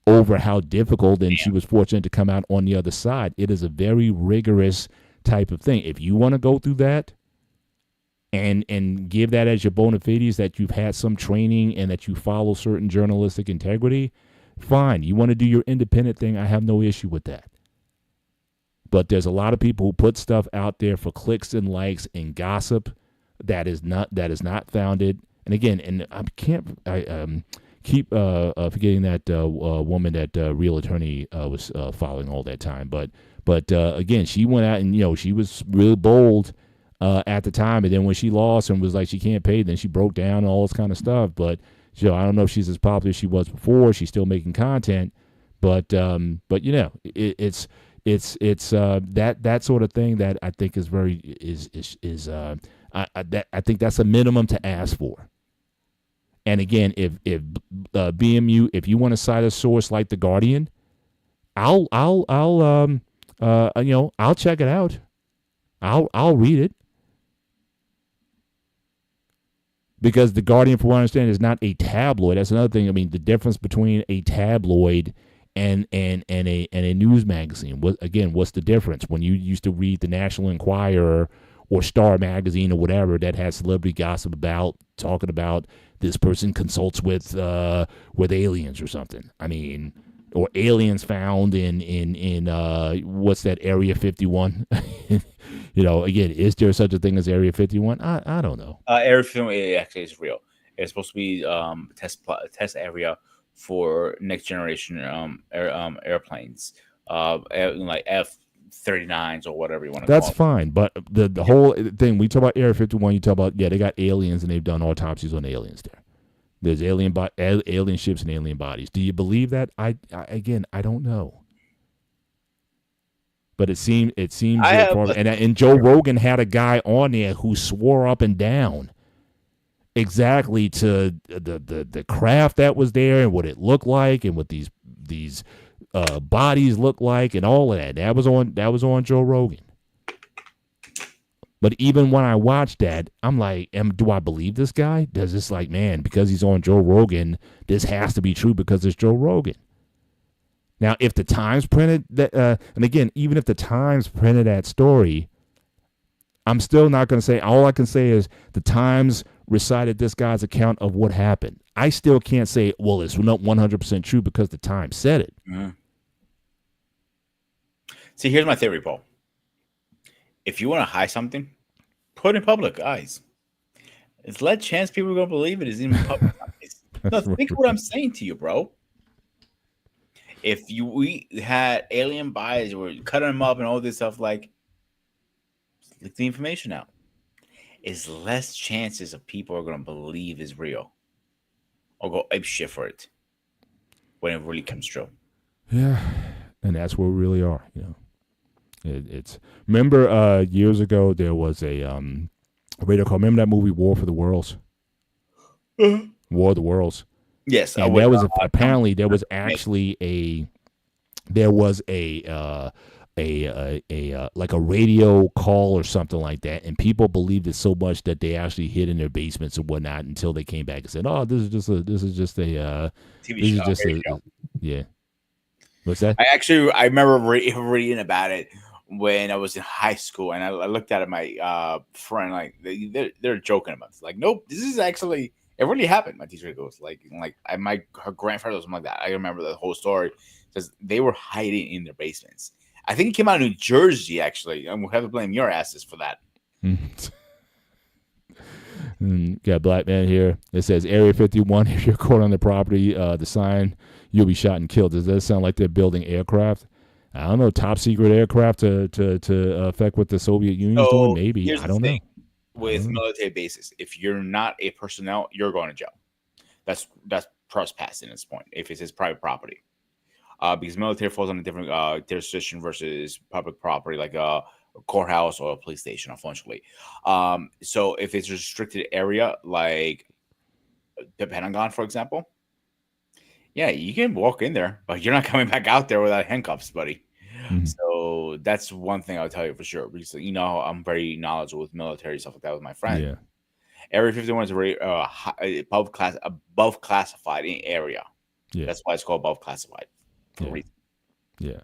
over how difficult, and she was fortunate to come out on the other side. It is a very rigorous type of thing. If you want to go through that and give that as your bona fides, that you've had some training and that you follow certain journalistic integrity, fine. You want to do your independent thing, I have no issue with that. But there's a lot of people who put stuff out there for clicks and likes and gossip that is not founded. And again, and I keep forgetting that woman that Real Attorney was following all that time. But again, she went out and, you know, she was really bold at the time, and then when she lost and was like she can't pay, then she broke down and all this kind of stuff. But you know, I don't know if she's as popular as she was before. She's still making content, but you know, it's that sort of thing that I think is I think that's a minimum to ask for. And again, if BMU, if you want to cite a source like The Guardian, I'll check it out. I'll read it. Because The Guardian, from what I understand, is not a tabloid. That's another thing. I mean, the difference between a tabloid and a news magazine. What's the difference? When you used to read the National Enquirer or Star Magazine or whatever that had celebrity gossip about, talking about this person consults with aliens or something. I mean, or aliens found in what's that, Area 51? You know, again, is there such a thing as Area 51? I don't know. Area 51 actually is real. It's supposed to be test area for next generation airplanes, like F-39s or whatever you want to call them. That's fine, but the whole thing, we talk about Area 51, you talk about, yeah, they got aliens and they've done autopsies on aliens there. There's alien ships and alien bodies. Do you believe that? I don't know. But it seems and Joe Rogan had a guy on there who swore up and down exactly to the craft that was there and what it looked like and what these bodies look like and all of that. That was on Joe Rogan. But even when I watched that, I'm like, do I believe this guy? Does this, like, man, because he's on Joe Rogan, this has to be true because it's Joe Rogan. Now, if the Times printed that, and again, even if the Times printed that story, I'm still not going to say, all I can say is the Times recited this guy's account of what happened. I still can't say, well, it's not 100% true because the Times said it. Mm-hmm. See, here's my theory, Paul. If you want to hide something, put it in public eyes. It's less chance people are going to believe it is in public eyes. No, think what I'm saying to you, bro. If we had alien bodies, we're cutting them up and all this stuff, like, leak the information out. Is less chances of people are going to believe is real or go ape shit for it when it really comes true. Yeah, and that's where we really are, you know. It's remember years ago there was a radio call. Remember that movie War for the Worlds? War of the Worlds. Yes, and there was apparently there was actually like a radio call or something like that, and people believed it so much that they actually hid in their basements and whatnot until they came back and said, "Oh, this is just a TV show." Yeah. What's that? I remember reading about it when I was in high school, and I looked at my friend, like they're joking about this. Like, nope, this is actually, it really happened. My teacher goes, her grandfather was like that. I remember the whole story because they were hiding in their basements. I think it came out of New Jersey, actually. And we'll have to blame your asses for that. Got a black man here. It says Area 51. If you're caught on the property, the sign, you'll be shot and killed. Does that sound like they're building aircraft? I don't know, top secret aircraft to affect what the Soviet Union's doing? Maybe. I don't know. With military bases, if you're not a personnel, you're going to jail. That's trespassing at this point, if it's his private property. Because military falls on a different jurisdiction versus public property, like courthouse or a police station, unfortunately. So if it's a restricted area like the Pentagon, for example, yeah, you can walk in there, but you're not coming back out there without handcuffs, buddy. Mhm. So that's one thing I'll tell you for sure. Because I'm very knowledgeable with military stuff like that with my friend. Yeah. Area 51 is a very above classified area. Yeah. That's why it's called above classified. Yeah. Yeah.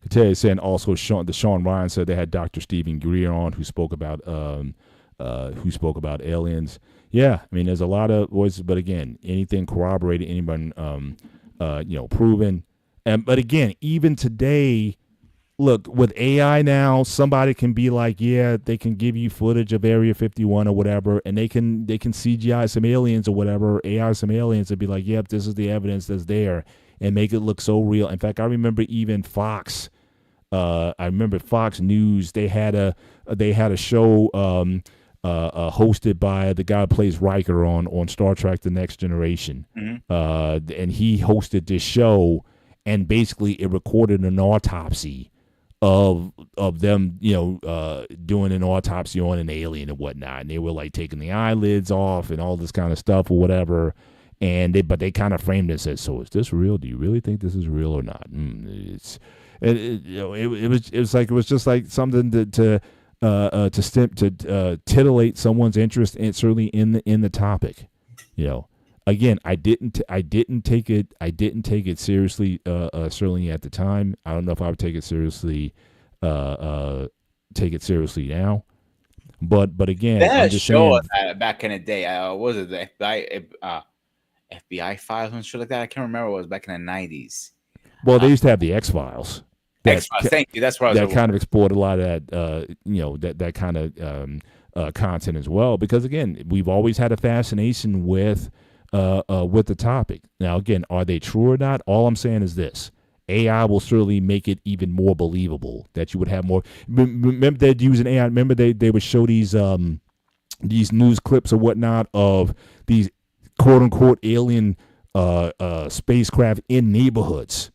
Katay is saying also Sean Ryan said they had Dr. Stephen Greer on who spoke about aliens. Yeah, I mean there's a lot of voices, but again, anything corroborated, anyone proven. But again, even today, look, with AI now, somebody can be like, yeah, they can give you footage of Area 51 or whatever, and they can CGI some aliens or whatever, AI some aliens, and be like, yep, this is the evidence that's there, and make it look so real. In fact, I remember even Fox. I remember Fox News. They had a show hosted by the guy who plays Riker on Star Trek: The Next Generation, and he hosted this show, and basically it recorded an autopsy of them, doing an autopsy on an alien and whatnot, and they were like taking the eyelids off and all this kind of stuff or whatever. But they kind of framed it and said, "So is this real? Do you really think this is real or not?" It was just like something to titillate someone's interest, and certainly in the topic. Again, I didn't take it seriously. Certainly at the time, I don't know if I would take it seriously. Take it seriously now. But again, that show back in the day. What was it, the FBI files and shit like that? I can't remember what it was back in the 90s. Well, they used to have the X-Files. X-Files, thank you. That's what that kind of explored a lot of that, that kind of content as well. Because again, we've always had a fascination with the topic. Now, again, are they true or not? All I'm saying is this: AI will certainly make it even more believable that you would have more. Remember they'd use an AI. Remember they would show these news clips or whatnot of these quote unquote alien spacecraft in neighborhoods.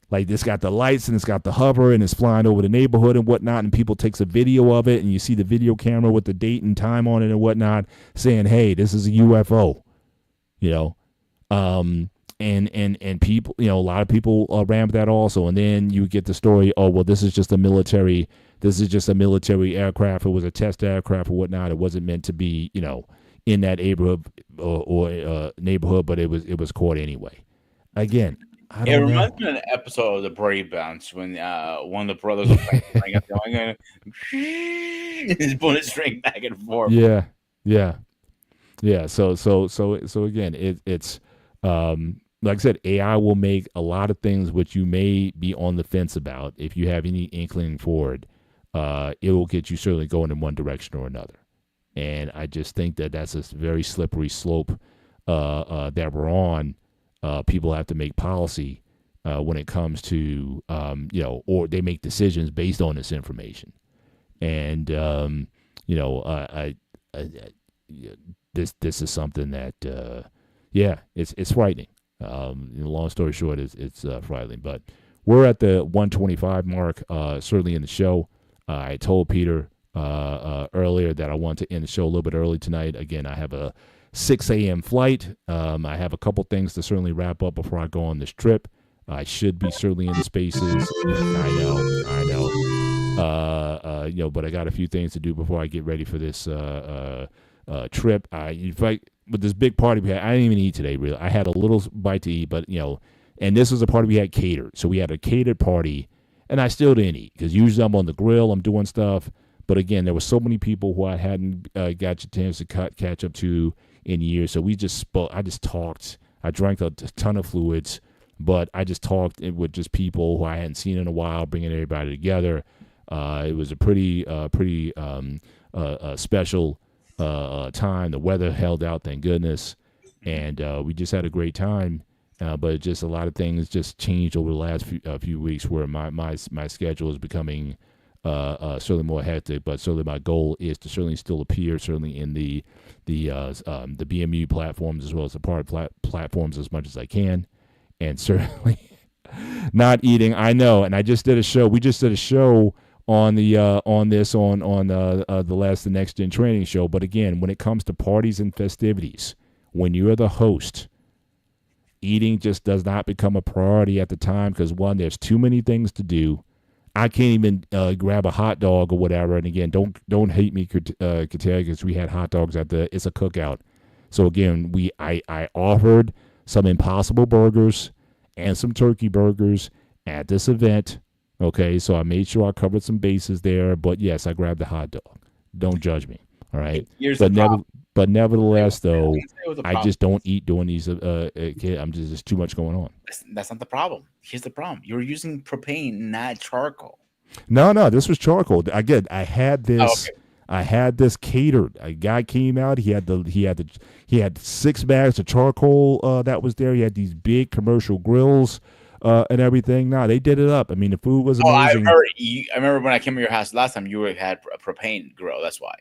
Like it's got the lights and it's got the hover and it's flying over the neighborhood and whatnot, and people takes a video of it and you see the video camera with the date and time on it and whatnot, saying, "Hey, this is a UFO." And people, a lot of people ran with that also. And then you get the story, oh well, this is just a military aircraft. It was a test aircraft or whatnot. It wasn't meant to be, in that neighborhood or neighborhood, but it was caught anyway. Again, I don't know. Reminds me of an episode of the Brave Bunch when one of the brothers was playing up there, he's pulling his string back and forth. Yeah. So again, it's like I said, AI will make a lot of things which you may be on the fence about. If you have any inkling for it, it will get you certainly going in one direction or another. And I just think that that's a very slippery slope that we're on. People have to make policy when it comes to, or they make decisions based on this information. And, this is something that, it's frightening. Long story short, it's frightening. But we're at the 125 mark, certainly in the show. I told Peter earlier that I want to end the show a little bit early tonight. Again, I have a 6 a.m. flight. I have a couple things to certainly wrap up before I go on this trip. I should be certainly in the spaces. I know. But I got a few things to do before I get ready for this trip. With this big party we had, I didn't even eat today, really. I had a little bite to eat, but, and this was a party we had catered. So we had a catered party, and I still didn't eat because usually I'm on the grill, I'm doing stuff. But again, there were so many people who I hadn't got a chance to catch up to in years. So we just spoke. I just talked. I drank a ton of fluids, but I just talked with just people who I hadn't seen in a while, bringing everybody together. It was a pretty special time. The weather held out, thank goodness, and we just had a great time. But just a lot of things just changed over the last few weeks, where my schedule is becoming certainly more hectic. But certainly my goal is to certainly still appear certainly in the BMU platforms as well as the part platforms as much as I can, and certainly not eating. I know, and I just did a show. We just did a show on the on this on the next gen training show. But again, when it comes to parties and festivities, when you're the host, eating just does not become a priority at the time because one, there's too many things to do. I can't even grab a hot dog or whatever. And again, don't hate me, Katia, because we had hot dogs at the It's a Cookout. So again, I offered some Impossible burgers and some turkey burgers at this event. Okay, so I made sure I covered some bases there. But yes, I grabbed the hot dog. Don't judge me. All right. But nevertheless, though, I just don't eat during these. I'm just there's too much going on. That's not the problem. Here's the problem: you're using propane, not charcoal. No, this was charcoal. Again, I had this. Oh, okay. I had this catered. A guy came out. He had 6 bags of charcoal that was there. He had these big commercial grills and everything. Nah, they did it up. I mean, the food was amazing. I remember when I came to your house last time. You had a propane grill. That's why.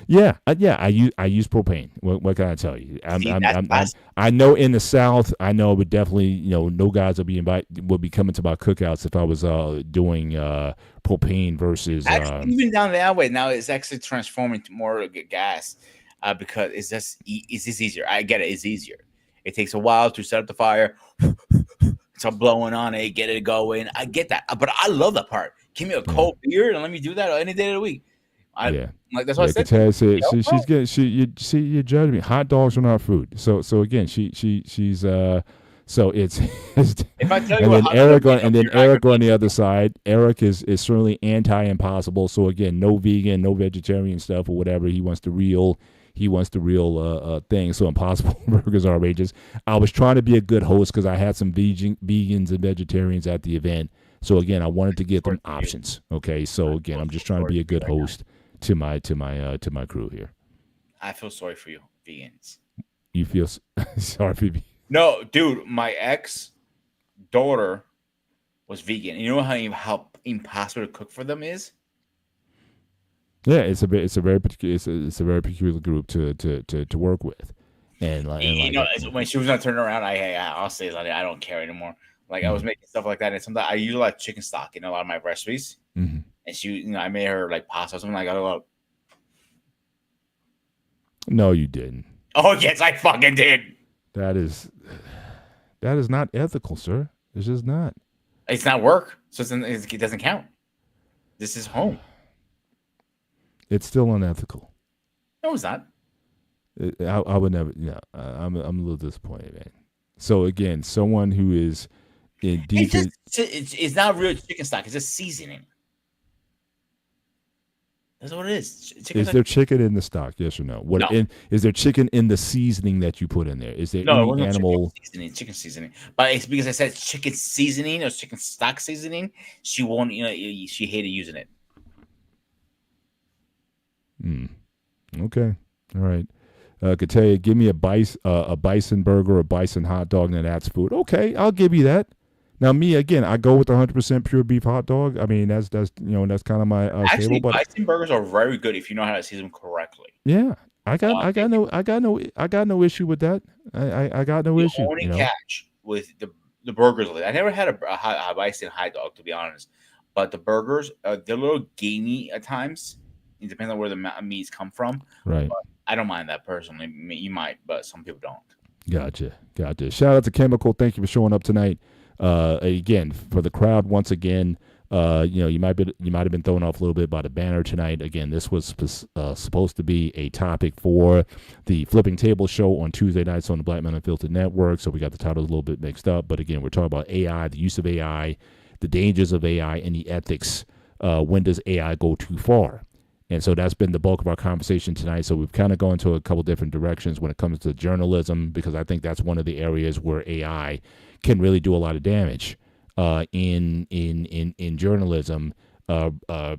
Yeah. I use propane. What can I tell you? I know in the South, I know, but definitely, no guys will be coming to my cookouts if I was doing propane versus. Actually, even down that way now, it's actually transforming to more gas because it's just easier. I get it. It's easier. It takes a while to set up the fire, start blowing on it, get it going. I get that, but I love that part. Give me a cold beer and let me do that any day of the week. That's what I said. She's getting. You judge me. Hot dogs are not food. So again, she's so it's. If I tell you, and then Eric on the other side. Eric is certainly anti-impossible. So again, no vegan, no vegetarian stuff or whatever. He wants the real thing. So Impossible burgers are outrageous. I was trying to be a good host because I had some vegans and vegetarians at the event. So again, I wanted to give them options. Okay, so again, I'm just trying to be a good host to my crew here. I feel sorry for you, vegans. You feel sorry for me? No, dude, my ex-daughter was vegan. You know how impossible to cook for them is? Yeah, it's a very peculiar group to work with, and when she was gonna turn around, I'll say something. I don't care anymore. Like I was making stuff like that, and sometimes I use like chicken stock in a lot of my recipes. Mm-hmm. And she, I made her like pasta or something like that. No, you didn't. Oh yes, I fucking did. That is not ethical, sir. It's just not. It's not work, so it doesn't count. This is home. It's still unethical. No, it's not. I would never. Yeah, I'm a little disappointed, man. So again, someone who is in decent. It's not real chicken stock. It's just seasoning. That's what it is. Is there chicken in the stock? Yes or no? Is there chicken in the seasoning that you put in there? Is there any animal chicken seasoning? But it's because I said chicken seasoning or chicken stock seasoning. She won't. She hated using it. Okay. All right. Could tell you, give me a bison burger, a bison hot dog, and that's food. Okay, I'll give you that. Now, me again, I go with the 100% pure beef hot dog. I mean, that's kind of my actually. But bison burgers are very good if you know how to season them correctly. Yeah, I got no issue with that. I got no issue. The only catch with the burgers, I never had a bison hot dog, to be honest. But the burgers, they're a little gamey at times. It depends on where the meats come from. Right. But I don't mind that personally. You might, but some people don't. Gotcha. Shout out to Chemical. Thank you for showing up tonight. Again, for the crowd, once again, you might have been thrown off a little bit by the banner tonight. Again, this was supposed to be a topic for the Flipping Table show on Tuesday nights on the Black Men Unfiltered Network. So we got the titles a little bit mixed up. But again, we're talking about AI, the use of AI, the dangers of AI, and the ethics. When does AI go too far? And so that's been the bulk of our conversation tonight. So we've kind of gone to a couple different directions when it comes to journalism, because I think that's one of the areas where AI can really do a lot of damage in journalism,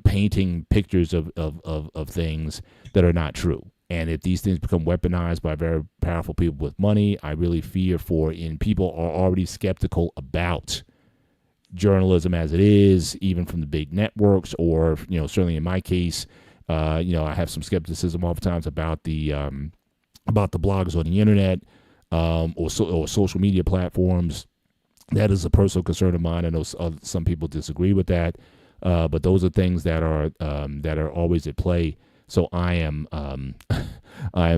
painting pictures of things that are not true. And if these things become weaponized by very powerful people with money, I really fear for, and people are already skeptical about journalism as it is, even from the big networks, or certainly in my case, I have some skepticism oftentimes about the blogs on the internet, or social media platforms. That is a personal concern of mine. I know some people disagree with that, But those are things that are always at play. So I am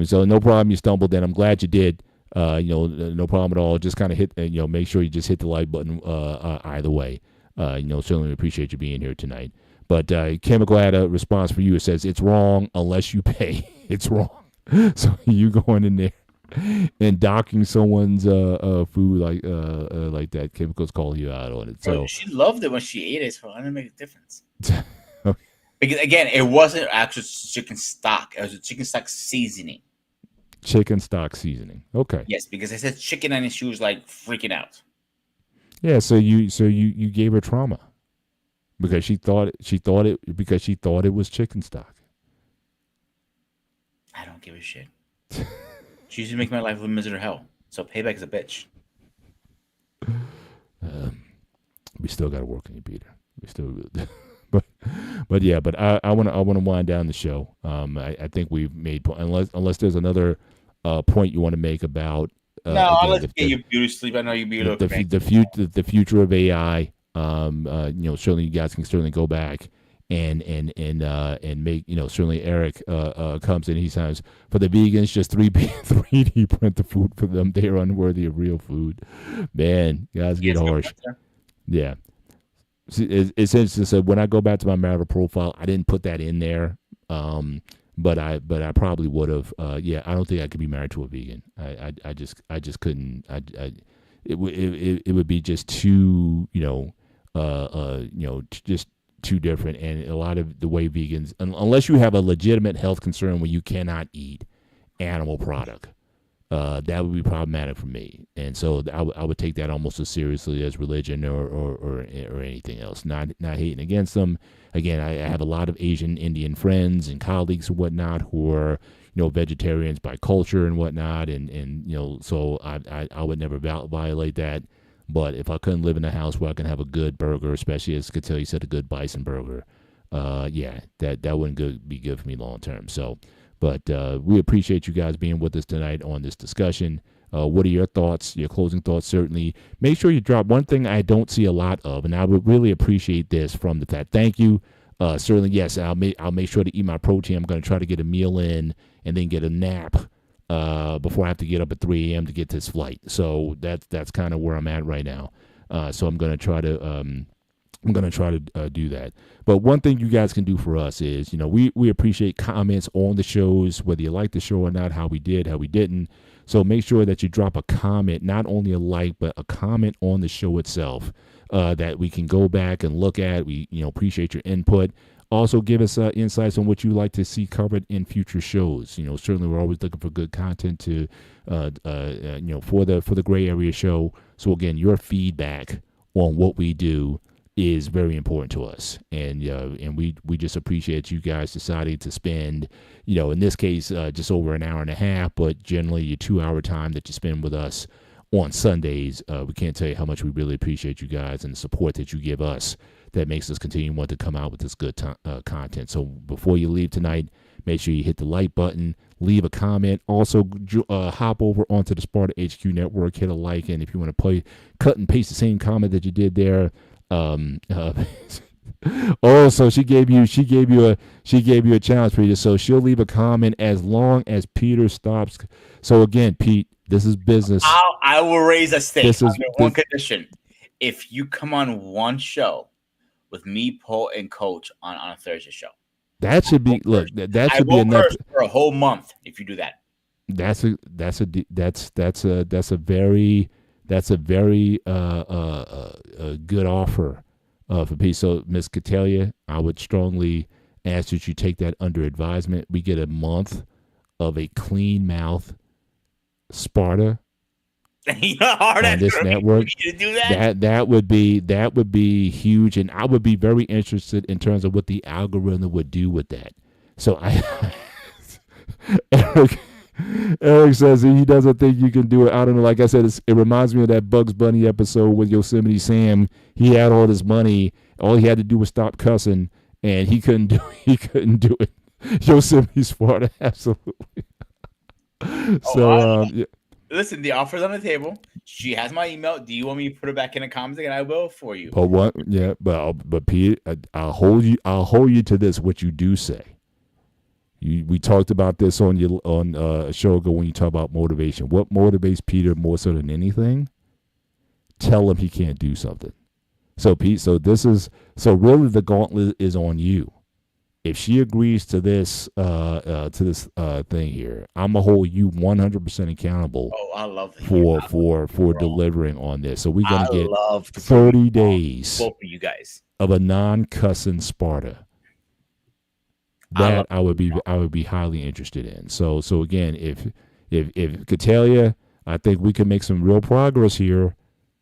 so no problem. You stumbled, and I'm glad you did. No problem at all. Just kind of hit, make sure you just hit the like button either way. Certainly appreciate you being here tonight. But Chemical had a response for you. It says, it's wrong unless you pay. It's wrong. So you going in there and docking someone's food like that. Chemicals call you out on it. So she loved it when she ate it, so I didn't make a difference. Okay. Because again, it wasn't actual chicken stock. It was a chicken stock seasoning. Chicken stock seasoning. Okay. Yes, because I said chicken and she was like freaking out. Yeah, so you gave her trauma because she thought it was chicken stock. I don't give a shit. She used to make my life a miserable hell. So payback is a bitch. We still got to work on you, Peter. We still, but I want to wind down the show. I think we've made unless there's another point you want to make about. Let's get you beauty sleep. I know you be the future of AI. Certainly you guys can certainly go back and make, certainly Eric comes in. He says, for the vegans, just 3D print the food for them. They are unworthy of real food. Man, guys get harsh. Yeah. It's interesting. So when I go back to my marital profile, I didn't put that in there. But I probably would have. I don't think I could be married to a vegan. I just couldn't. It would be just too, just too different. And a lot of the way vegans, unless you have a legitimate health concern where you cannot eat animal product, that would be problematic for me. And so I would take that almost as seriously as religion or anything else. Not hating against them. Again, I have a lot of Asian Indian friends and colleagues and whatnot who are, vegetarians by culture and whatnot. And so I would never violate that. But if I couldn't live in a house where I can have a good burger, especially as Catilli said, a good bison burger, that wouldn't be good for me long term. So, but we appreciate you guys being with us tonight on this discussion. What are your thoughts, your closing thoughts? Certainly make sure you drop one thing I don't see a lot of, and I would really appreciate this from the fact. Thank you. Certainly, yes, I'll make sure to eat my protein. I'm going to try to get a meal in and then get a nap before I have to get up at 3 a.m. to get this flight. So that's kind of where I'm at right now. So I'm going to try to do that. But one thing you guys can do for us is, we appreciate comments on the shows, whether you like the show or not, how we did, how we didn't. So make sure that you drop a comment, not only a like, but a comment on the show itself that we can go back and look at. We, appreciate your input. Also, give us insights on what you like to see covered in future shows. Certainly we're always looking for good content to, for the Gray Area show. So again, your feedback on what we do is very important to us, and we just appreciate you guys deciding to spend, in this case, just over an hour and a half, but generally your 2-hour time that you spend with us on Sundays. We can't tell you how much we really appreciate you guys and the support that you give us. That makes us continue want to come out with this good content. So before you leave tonight, make sure you hit the like button, leave a comment. Also, hop over onto the Sparta HQ Network, hit a like, and if you want to cut and paste the same comment that you did there. So she gave you a challenge, Peter. So she'll leave a comment as long as Peter stops. So again, Pete, this is business. I will raise a stake under one condition: if you come on one show with me, Paul, and Coach on a Thursday show, that should be that should be enough for a whole month. If you do that, that's a very good offer for Pete. So, Miss Catellia, I would strongly ask that you take that under advisement. We get a month of a clean mouth Sparta on this network. That would be huge, and I would be very interested in terms of what the algorithm would do with that. So Eric says he doesn't think you can do it. I don't know. Like I said, it reminds me of that Bugs Bunny episode with Yosemite Sam. He had all this money. All he had to do was stop cussing, and he couldn't do it. Yosemite Sparta, absolutely. Listen, the offer's on the table. She has my email. Do you want me to put it back in the comments again? I will for you. But what? Yeah, but Pete, I'll hold you. I'll hold you to this. What you do say. We talked about this on a show ago when you talk about motivation. What motivates Peter more so than anything? Tell him he can't do something. So Pete, so really the gauntlet is on you. If she agrees to this thing here, I'm gonna hold you 100% accountable. Oh, I love for delivering on this. So we're gonna get love 30 days both of you guys of a non-cussing Sparta. That I would be highly interested in. So again, if Catalia, I think we can make some real progress here.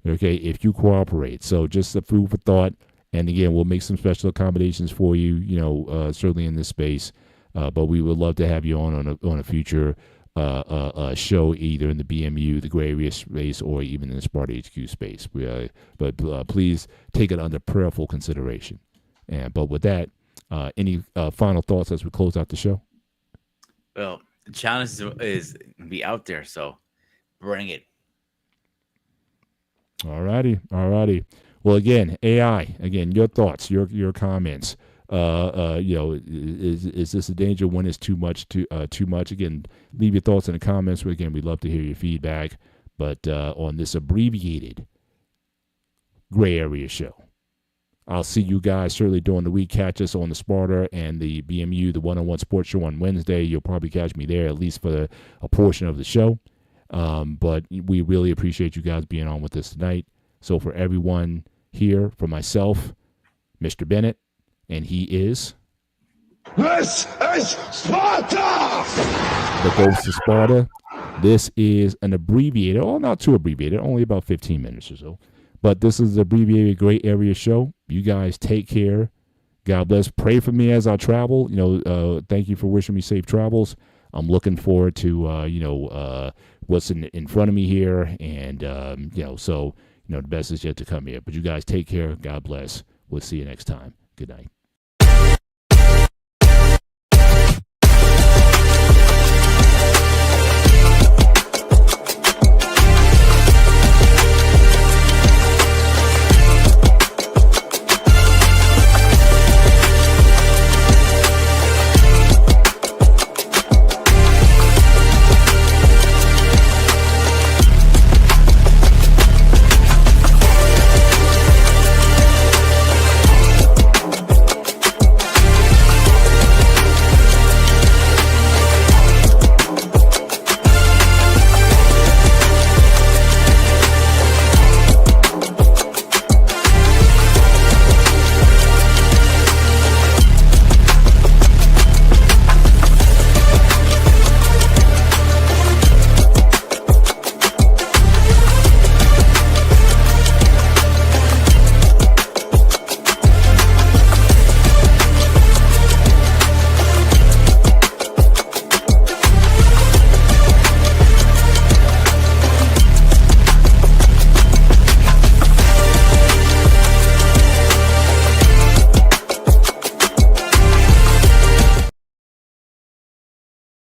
Okay, if you cooperate. So just a food for thought. And again, we'll make some special accommodations for you. You know, certainly in this space. But we would love to have you on a future show, either in the BMU, the gray area space, or even in the Sparta HQ space. But please take it under prayerful consideration. But with that, any final thoughts as we close out the show? Well, the challenge is be out there, so bring it. All righty. Well, again, AI. Again, your thoughts, your comments. Is this a danger when it's too much? Too much? Again, leave your thoughts in the comments. Again, we'd love to hear your feedback. But on this abbreviated gray area show, I'll see you guys certainly during the week. Catch us on the Sparta and the BMU, the one-on-one sports show on Wednesday. You'll probably catch me there, at least for a portion of the show. But we really appreciate you guys being on with us tonight. So for everyone here, for myself, Mr. Bennett, and he is... This is Sparta! The Ghost of Sparta. This is an abbreviated, not too abbreviated, only about 15 minutes or so. But this is the abbreviated gray area show. You guys take care. God bless. Pray for me as I travel. Thank you for wishing me safe travels. I'm looking forward to, what's in front of me here. And, the best is yet to come here. But you guys take care. God bless. We'll see you next time. Good night.